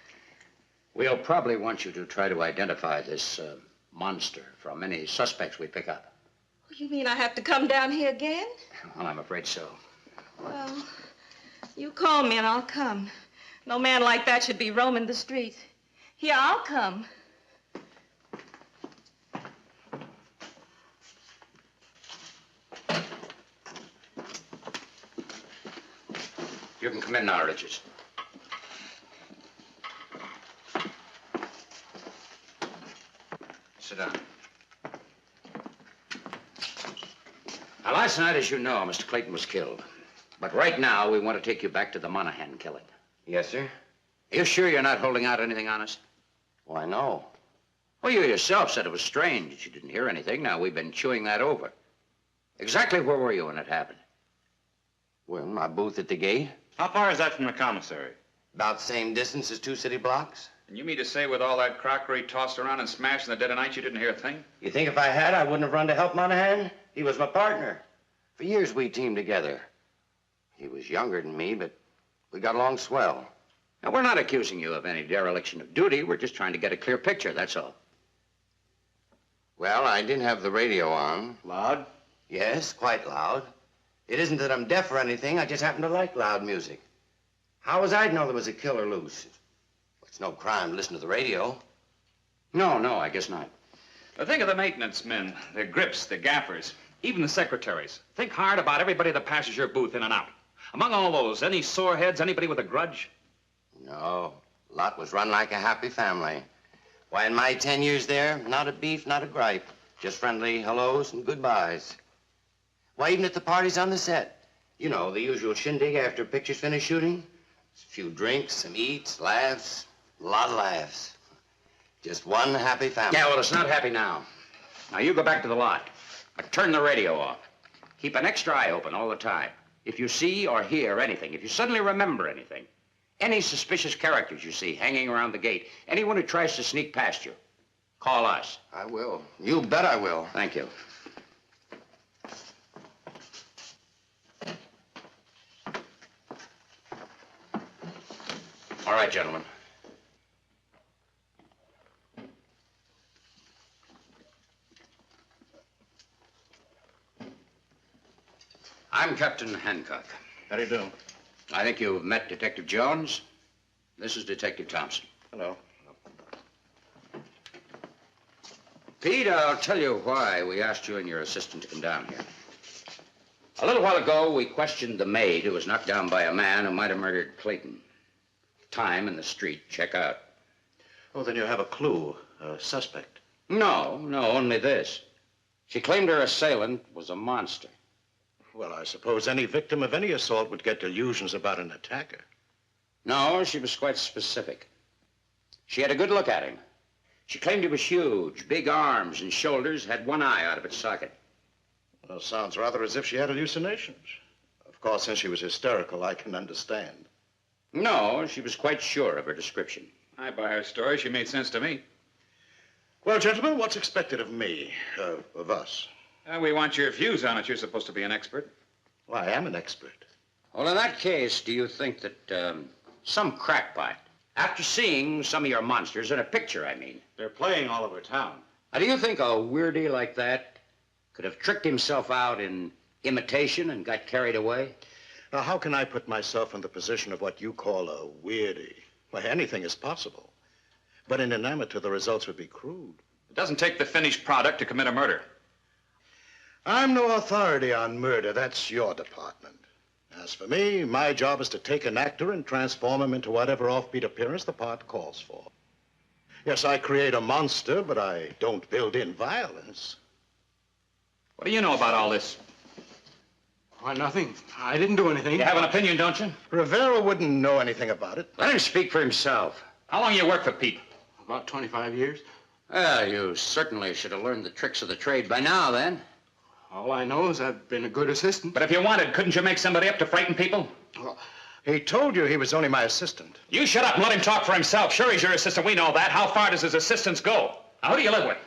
We'll probably want you to try to identify this monster from any suspects we pick up.
You mean I have to come down here again?
Well, I'm afraid so.
Well, you call me and I'll come. No man like that should be roaming the streets. Yeah, I'll come.
You can come in now, Richards. Sit down. Now, last night, as you know, Mr. Clayton was killed. But right now, we want to take you back to the Monahan killing.
Yes, sir?
Are you sure you're not holding out anything on us?
Why, no.
Well, you yourself said it was strange that you didn't hear anything. Now, we've been chewing that over. Exactly where were you when it happened?
Well, in my booth at the gate.
How far is that from the commissary?
About the same distance as 2 city blocks.
And you mean to say with all that crockery tossed around and smashed in the dead of night, you didn't hear a thing?
You think if I had, I wouldn't have run to help Monahan? He was my partner. For years, we teamed together. He was younger than me, but we got along swell.
Now, we're not accusing you of any dereliction of duty. We're just trying to get a clear picture, that's all.
Well, I didn't have the radio on.
Loud?
Yes, quite loud. It isn't that I'm deaf or anything. I just happen to like loud music. How was I to know there was a killer loose? It's no crime to listen to the radio.
No, I guess not.
Now, think of the maintenance men, the grips, the gaffers, even the secretaries. Think hard about everybody that passes your booth in and out. Among all those, any sore heads, anybody with a grudge?
No. Lot was run like a happy family. Why, in my 10 years there, not a beef, not a gripe. Just friendly hellos and goodbyes. Why, even at the parties on the set. You know, the usual shindig after pictures finish shooting. A few drinks, some eats, laughs, a lot of laughs. Just one happy family.
Yeah, well, it's not happy now. Now, you go back to the lot. Turn the radio off. Keep an extra eye open all the time. If you see or hear anything, if you suddenly remember anything, any suspicious characters you see hanging around the gate, anyone who tries to sneak past you, call us.
I will. You bet I will.
Thank you. All right, gentlemen. I'm Captain Hancock.
How do you do?
I think you've met Detective Jones. This is Detective Thompson.
Hello.
Pete, I'll tell you why we asked you and your assistant to come down here. A little while ago, we questioned the maid who was knocked down by a man who might have murdered Clayton. Time and the street, check out.
Oh, then you have a clue, a suspect.
No, only this. She claimed her assailant was a monster.
Well, I suppose any victim of any assault would get delusions about an attacker.
No, she was quite specific. She had a good look at him. She claimed he was huge, big arms and shoulders, had one eye out of its socket.
Well, sounds rather as if she had hallucinations. Of course, since she was hysterical, I can understand.
No, she was quite sure of her description.
I buy her story. She made sense to me.
Well, gentlemen, what's expected of me, of us?
We want your views on it. You're supposed to be an expert.
Well, I am an expert.
Well, in that case, do you think that some crackpot, after seeing some of your monsters in a picture, I mean.
They're playing all over town.
Now, do you think a weirdie like that could have tricked himself out in imitation and got carried away?
Now, how can I put myself in the position of what you call a weirdie? Why, anything is possible. But in an amateur, the results would be crude.
It doesn't take the finished product to commit a murder.
I'm no authority on murder. That's your department. As for me, my job is to take an actor and transform him into whatever offbeat appearance the part calls for. Yes, I create a monster, but I don't build in violence.
What do you know about all this?
Why, nothing. I didn't do anything.
You have an opinion, don't you?
Rivera wouldn't know anything about it.
Let him speak for himself.
How long you work for Pete?
About 25 years.
Well, you certainly should have learned the tricks of the trade by now, then.
All I know is I've been a good assistant.
But if you wanted, couldn't you make somebody up to frighten people?
Well, he told you he was only my assistant.
You shut up and let him talk for himself. Sure, he's your assistant. We know that. How far does his assistants go? Now, who do you live with?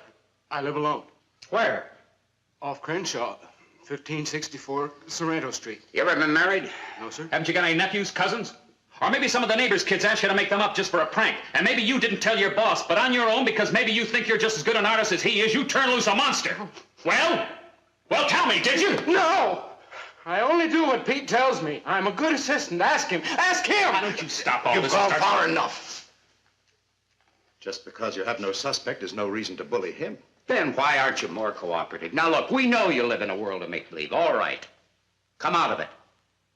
I live alone.
Where?
Off Crenshaw, 1564 Sorrento Street.
You ever been married?
No, sir.
Haven't you got any nephews, cousins? Or maybe some of the neighbors' kids asked you to make them up just for a prank. And maybe you didn't tell your boss, but on your own, because maybe you think you're just as good an artist as he is, you turn loose a monster. Well, tell me, did you?
No! I only do what Pete tells me. I'm a good assistant. Ask him. Ask him!
Why don't you stop all
You've
this?
gone far enough. Just because you have no suspect is no reason to bully him.
Then why aren't you more cooperative? Now, look, we know you live in a world of make-believe. All right. Come out of it.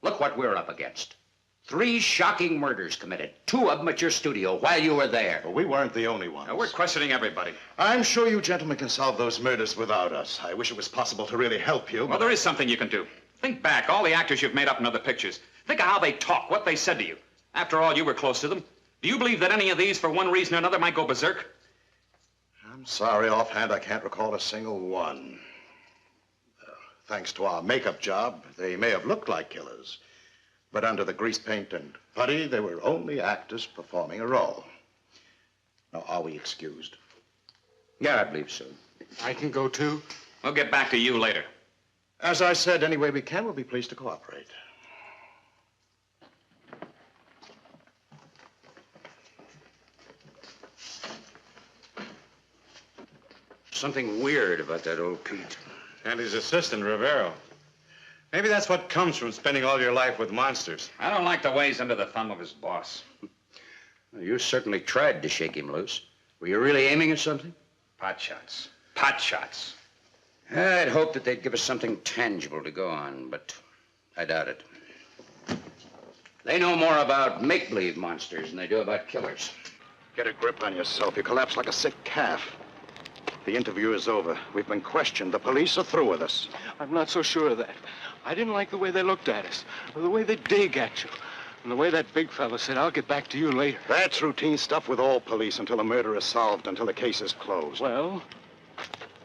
Look what we're up against. 3 shocking murders committed. 2 of them at your studio while you were there.
Well, we weren't the only ones.
Now, we're questioning everybody.
I'm sure you gentlemen can solve those murders without us. I wish it was possible to really help you.
Well, there is something you can do. Think back. All the actors you've made up in other pictures. Think of how they talk, what they said to you. After all, you were close to them. Do you believe that any of these, for one reason or another, might go berserk?
I'm sorry, offhand, I can't recall a single one. Thanks to our makeup job, they may have looked like killers. But under the grease paint and putty, they were only actors performing a role. Now, are we excused?
Yeah, I believe so.
I can go, too.
We'll get back to you later.
As I said, any way we can, we'll be pleased to cooperate.
Something weird about that old Pete.
And his assistant, Rivero. Maybe that's what comes from spending all your life with monsters.
I don't like the way he's under the thumb of his boss.
Well, you certainly tried to shake him loose. Were you really aiming at something?
Pot shots. Pot shots.
I'd hoped that they'd give us something tangible to go on, but I doubt it. They know more about make-believe monsters than they do about killers.
Get a grip on yourself. You collapse like a sick calf. The interview is over. We've been questioned. The police are through with us.
I'm not so sure of that. I didn't like the way they looked at us, or the way they dig at you, and the way that big fella said, I'll get back to you later.
That's routine stuff with all police until a murder is solved, until the case is closed.
Well?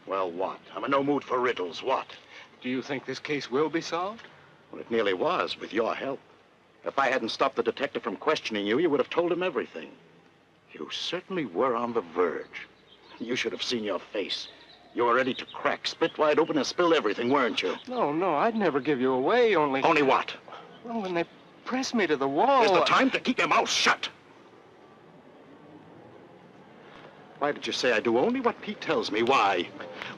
Well, what? I'm in no mood for riddles. What?
Do you think this case will be solved?
Well, it nearly was, with your help. If I hadn't stopped the detective from questioning you, you would have told him everything. You certainly were on the verge. You should have seen your face. You were ready to crack, split wide open, and spill everything, weren't you?
No, I'd never give you away, only...
Only what?
Well, when they pressed me to the wall...
Is the time to keep your mouth shut. Why did you say I do only what Pete tells me? Why?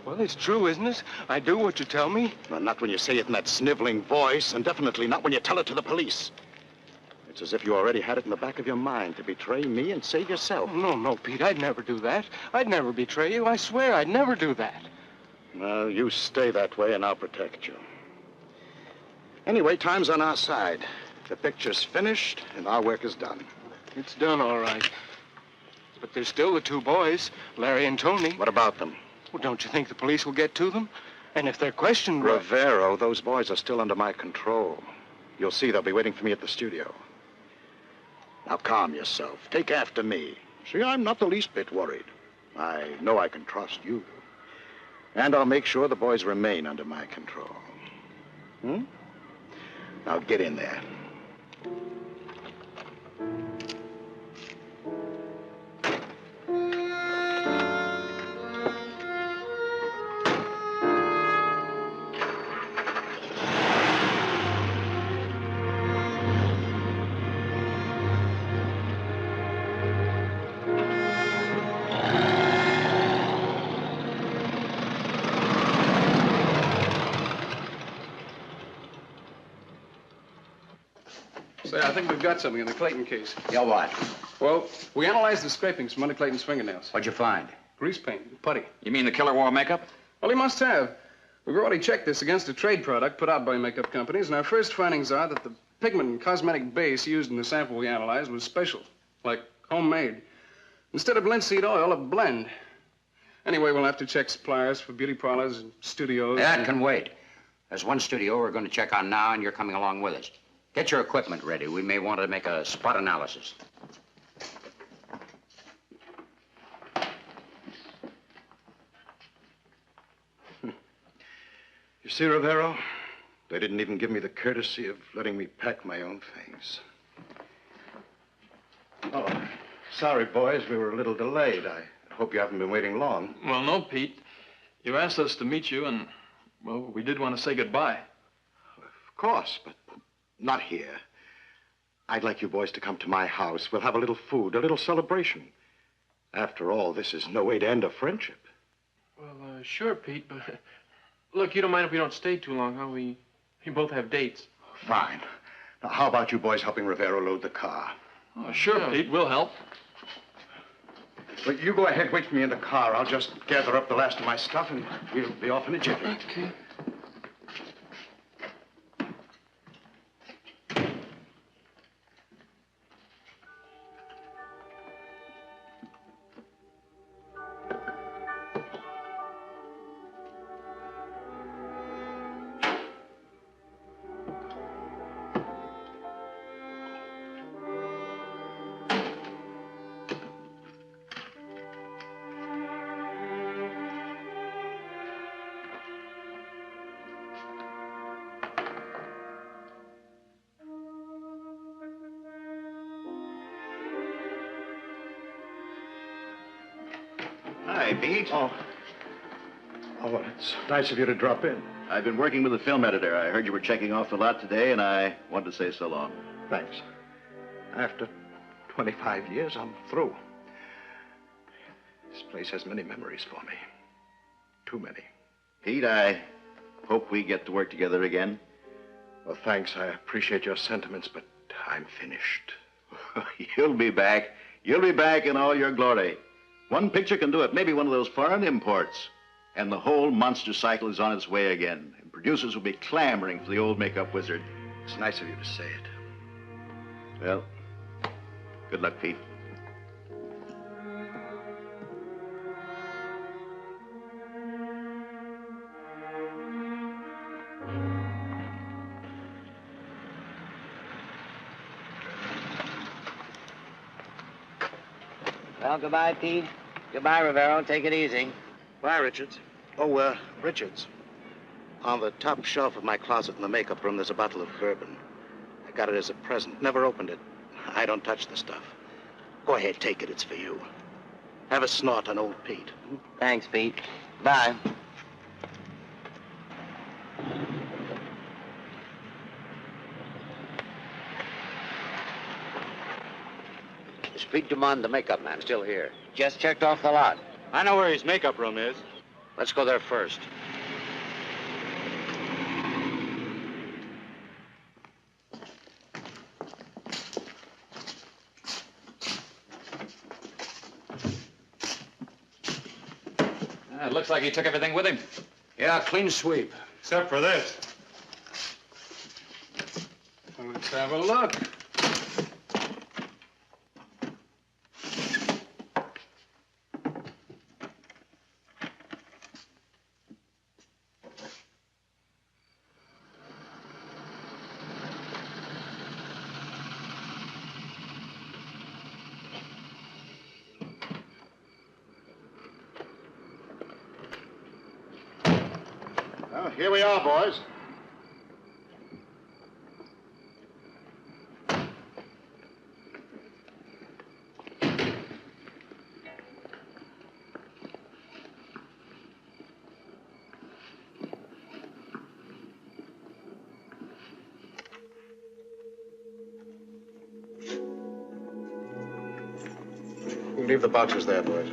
Well, it's true, isn't it? I do what you tell me.
Well, not when you say it in that sniveling voice, and definitely not when you tell it to the police. It's as if you already had it in the back of your mind to betray me and save yourself.
No, Pete, I'd never do that. I'd never betray you. I swear I'd never do that.
Well, you stay that way and I'll protect you. Anyway, time's on our side. The picture's finished and our work is done.
It's done, all right.
But there's still the two boys, Larry and Tony.
What about them?
Well, don't you think the police will get to them? And if they're questioned...
Rivero, those boys are still under my control. You'll see they'll be waiting for me at the studio. Now calm yourself. Take after me. See, I'm not the least bit worried. I know I can trust you. And I'll make sure the boys remain under my control. Now get in there.
Say, I think we've got something in the Clayton case.
Yeah, what?
Well, we analyzed the scrapings from under Clayton's fingernails.
What'd you find?
Grease paint, putty.
You mean the killer wore makeup?
Well, he must have. We've already checked this against a trade product put out by makeup companies, and our first findings are that the pigment and cosmetic base used in the sample we analyzed was special, like homemade. Instead of linseed oil, a blend. Anyway, we'll have to check suppliers for beauty parlors and studios.
That can wait. There's one studio we're going to check on now, and you're coming along with us. Get your equipment ready. We may want to make a spot analysis.
You see, Rivero, they didn't even give me the courtesy of letting me pack my own things. Oh, sorry, boys. We were a little delayed. I hope you haven't been waiting long.
Well, no, Pete. You asked us to meet you, and, well, we did want to say goodbye.
Of course, but not here. I'd like you boys to come to my house. We'll have a little food, a little celebration. After all, this is no way to end a friendship.
Well, sure, Pete, but... Look, you don't mind if we don't stay too long, huh? We both have dates.
Fine. Now, how about you boys helping Rivero load the car?
Oh, sure, yeah. Pete, we'll help.
Well, you go ahead, wait for me in the car. I'll just gather up the last of my stuff, and we'll be off in a jiffy.
Okay.
Hi, Pete.
Oh, it's nice of you to drop in.
I've been working with the film editor. I heard you were checking off the lot today, and I wanted to say so long.
Thanks. After 25 years, I'm through. This place has many memories for me. Too many.
Pete, I hope we get to work together again.
Well, thanks. I appreciate your sentiments, but I'm finished.
You'll be back. You'll be back in all your glory. One picture can do it, maybe one of those foreign imports. And the whole monster cycle is on its way again. And producers will be clamoring for the old makeup wizard.
It's nice of you to say it.
Well, good luck, Pete.
Well, goodbye, Pete. Goodbye, Rivero. Take it easy.
Bye, Richards. Oh, Richards. On the top shelf of my closet in the makeup room, there's a bottle of bourbon. I got it as a present. Never opened it. I don't touch the stuff. Go ahead, take it. It's for you. Have a snort on old Pete.
Thanks, Pete. Bye.
Is Pete Dumond, the makeup man, still here?
Just checked off the lot.
I know where his makeup room is. Let's go there first.
It looks like he took everything with him.
Yeah, clean sweep.
Except for this.
Let's have a look.
Well, here we are, boys. You leave the boxes there, boys.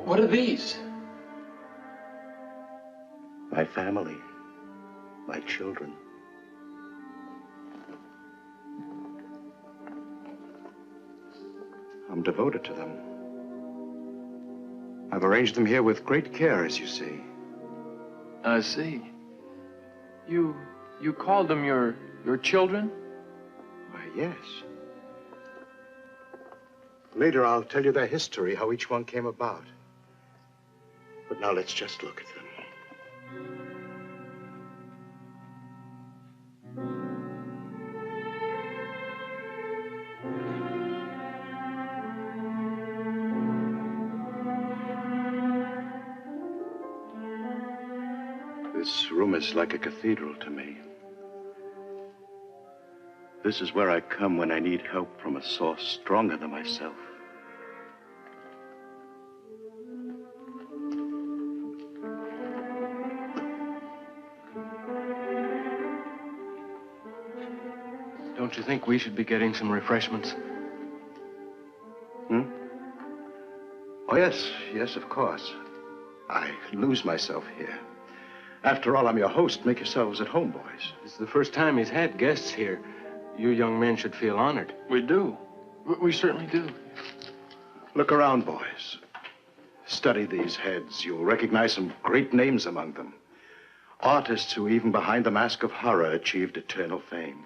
What are these?
My family. My children. I'm devoted to them. I've arranged them here with great care, as you see.
I see. You called them your children?
Why, yes. Later, I'll tell you their history, how each one came about. But now let's just look at them. This room is like a cathedral to me. This is where I come when I need help from a source stronger than myself.
Don't you think we should be getting some refreshments?
Oh, yes, yes, of course. I lose myself here. After all, I'm your host. Make yourselves at home, boys.
It's the first time he's had guests here. You young men should feel honored.
We do. We certainly do.
Look around, boys. Study these heads. You'll recognize some great names among them. Artists who, even behind the mask of horror, achieved eternal fame.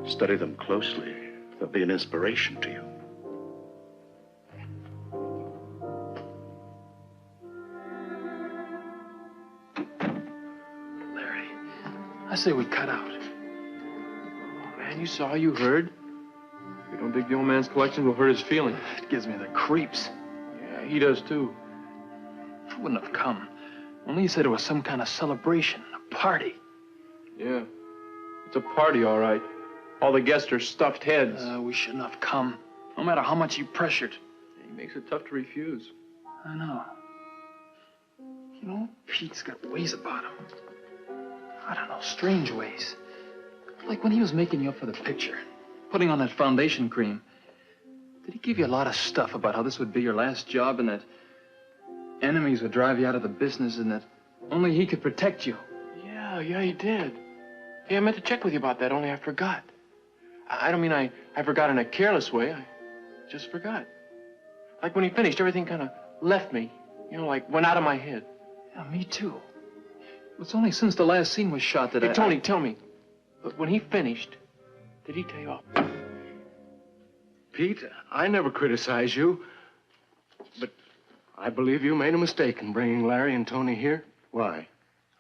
Study them closely. They'll be an inspiration to you.
Larry, I say we cut out. Oh, man, you saw, you heard. You don't think the old man's collection will hurt his feelings? It gives me the creeps. Yeah, he does too. I wouldn't have come. Only he said it was some kind of celebration, a party. Yeah, it's a party, all right. All the guests are stuffed heads. We shouldn't have come, no matter how much you pressured. He makes it tough to refuse. I know. You know, Pete's got ways about him. I don't know, strange ways. Like when he was making you up for the picture, putting on that foundation cream. Did he give you a lot of stuff about how this would be your last job and that enemies would drive you out of the business and that only he could protect you? Yeah, he did. Hey, I meant to check with you about that, only I forgot. I don't mean I forgot in a careless way. I just forgot. Like when he finished, everything kind of left me. You know, like went out of my head. Yeah, me too. It's only since the last scene was shot that Tony, tell me. But when he finished, did he tell you off?
Pete, I never criticized you. But I believe you made a mistake in bringing Larry and Tony here.
Why?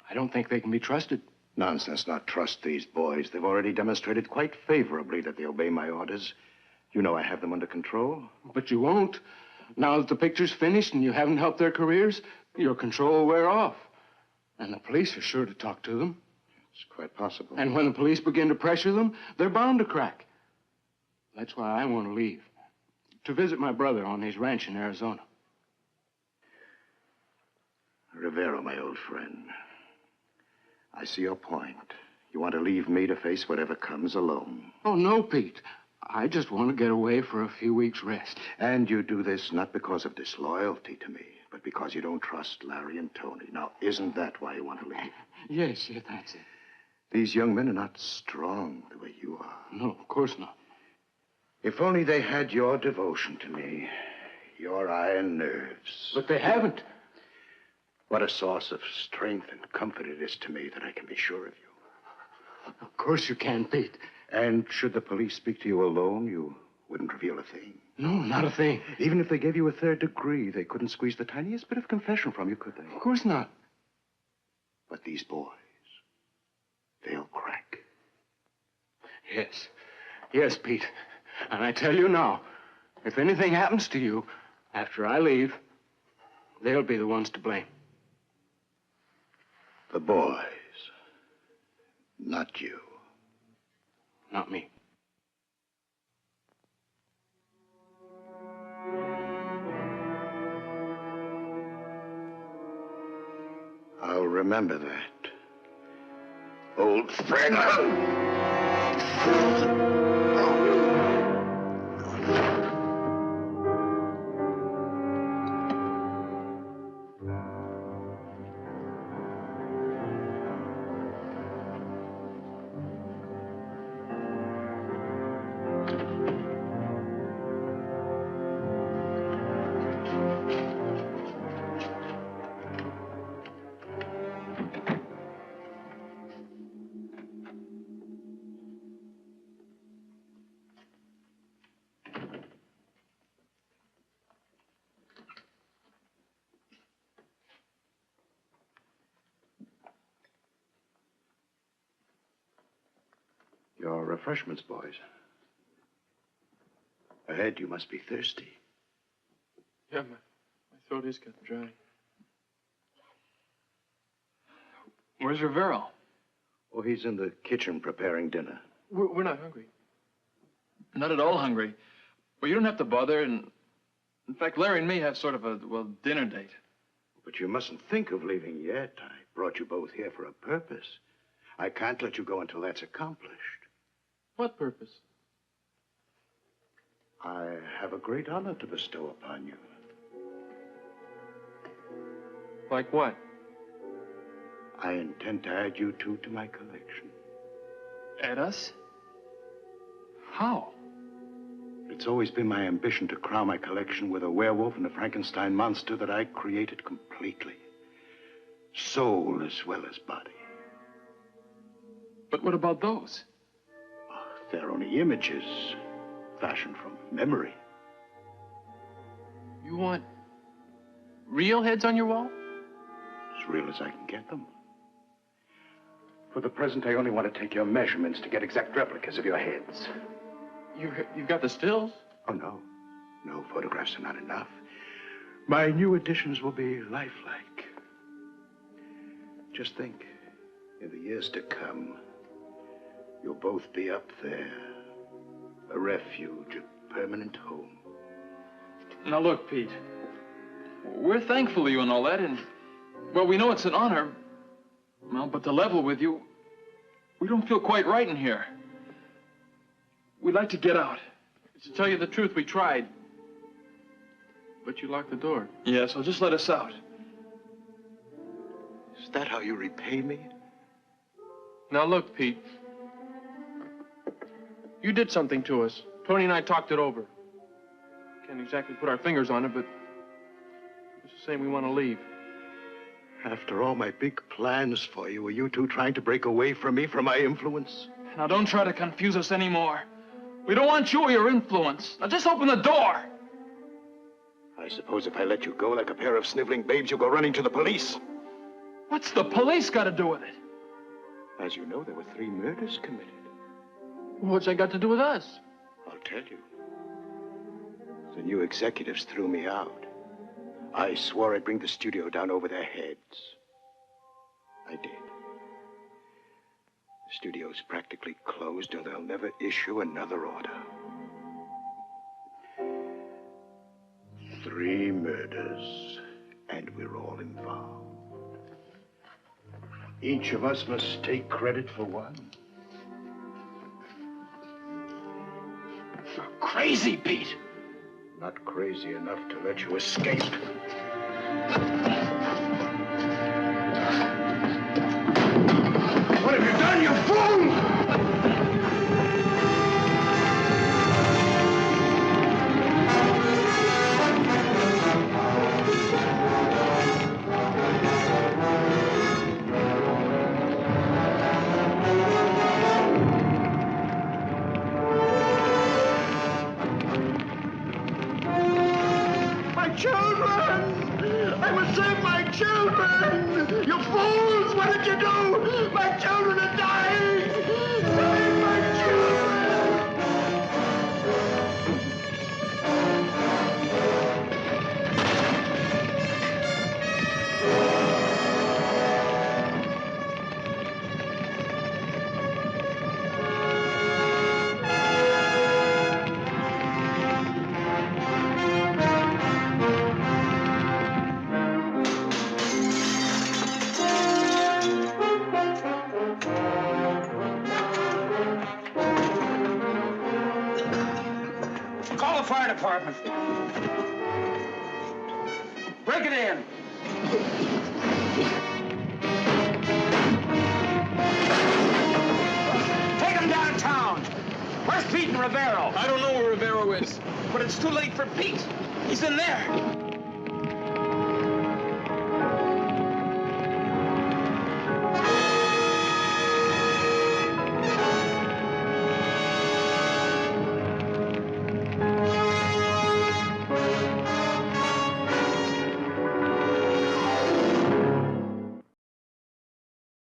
I don't think they can be trusted.
Nonsense, not trust these boys. They've already demonstrated quite favorably that they obey my orders. You know I have them under control.
But you won't. Now that the picture's finished and you haven't helped their careers, your control will wear off. And the police are sure to talk to them.
It's quite possible.
And when the police begin to pressure them, they're bound to crack. That's why I want to leave. To visit my brother on his ranch in Arizona.
Rivero, my old friend. I see your point. You want to leave me to face whatever comes alone.
Oh, no, Pete. I just want to get away for a few weeks' rest.
And you do this not because of disloyalty to me, but because you don't trust Larry and Tony. Now, isn't that why you want to leave?
Yes, that's it.
These young men are not strong the way you are.
No, of course not.
If only they had your devotion to me, your iron nerves.
But they haven't.
What a source of strength and comfort it is to me that I can be sure of you.
Of course you can, Pete.
And should the police speak to you alone, you wouldn't reveal a thing?
No, not a thing.
Even if they gave you a third degree, they couldn't squeeze the tiniest bit of confession from you, could they?
Of course not.
But these boys, they'll crack.
Yes. Yes, Pete. And I tell you now, if anything happens to you after I leave, they'll be the ones to blame.
The boys, not you.
Not me.
I'll remember that. Old friend. Your refreshments, boys. Ahead, you must be thirsty.
Yeah, my throat is getting dry. Where's Rivero?
Oh, he's in the kitchen preparing dinner.
We're not hungry. Not at all hungry. Well, you don't have to bother, and in fact, Larry and me have sort of a, well, dinner date.
But you mustn't think of leaving yet. I brought you both here for a purpose. I can't let you go until that's accomplished.
What purpose?
I have a great honor to bestow upon you.
Like what?
I intend to add you two to my collection.
Add us? How?
It's always been my ambition to crown my collection with a werewolf and a Frankenstein monster that I created completely. Soul as well as body.
But what about those?
They're only images, fashioned from memory.
You want real heads on your wall?
As real as I can get them. For the present, I only want to take your measurements to get exact replicas of your heads.
You've got the stills?
Oh, no. No, photographs are not enough. My new additions will be lifelike. Just think, in the years to come, you'll both be up there. A refuge, a permanent home.
Now look, Pete. We're thankful to you and all that, and, well, we know it's an honor. Well, but to level with you, we don't feel quite right in here. We'd like to get out. To tell you the truth, we tried. But you locked the door. Yeah, so just let us out.
Is that how you repay me?
Now look, Pete. You did something to us. Tony and I talked it over. Can't exactly put our fingers on it, but it's the same we want to leave.
After all my big plans for you, were you two trying to break away from me, from my influence?
Now don't try to confuse us anymore. We don't want you or your influence. Now just open the door.
I suppose if I let you go like a pair of sniveling babes, you'll go running to the police.
What's the police got to do with it?
As you know, there were 3 murders committed.
What's that got to do with us?
I'll tell you. The new executives threw me out. I swore I'd bring the studio down over their heads. I did. The studio's practically closed, or they'll never issue another order. 3 murders, and we're all involved. Each of us must take credit for one.
You're crazy, Pete.
Not crazy enough to let you escape.
My children! I must save my children! You fools! What did you do? My children are dying! Save my children!
Call the fire department. Break it in. Take him downtown. Where's Pete and Rivero?
I don't know where Rivero is, but it's too late for Pete. He's in there.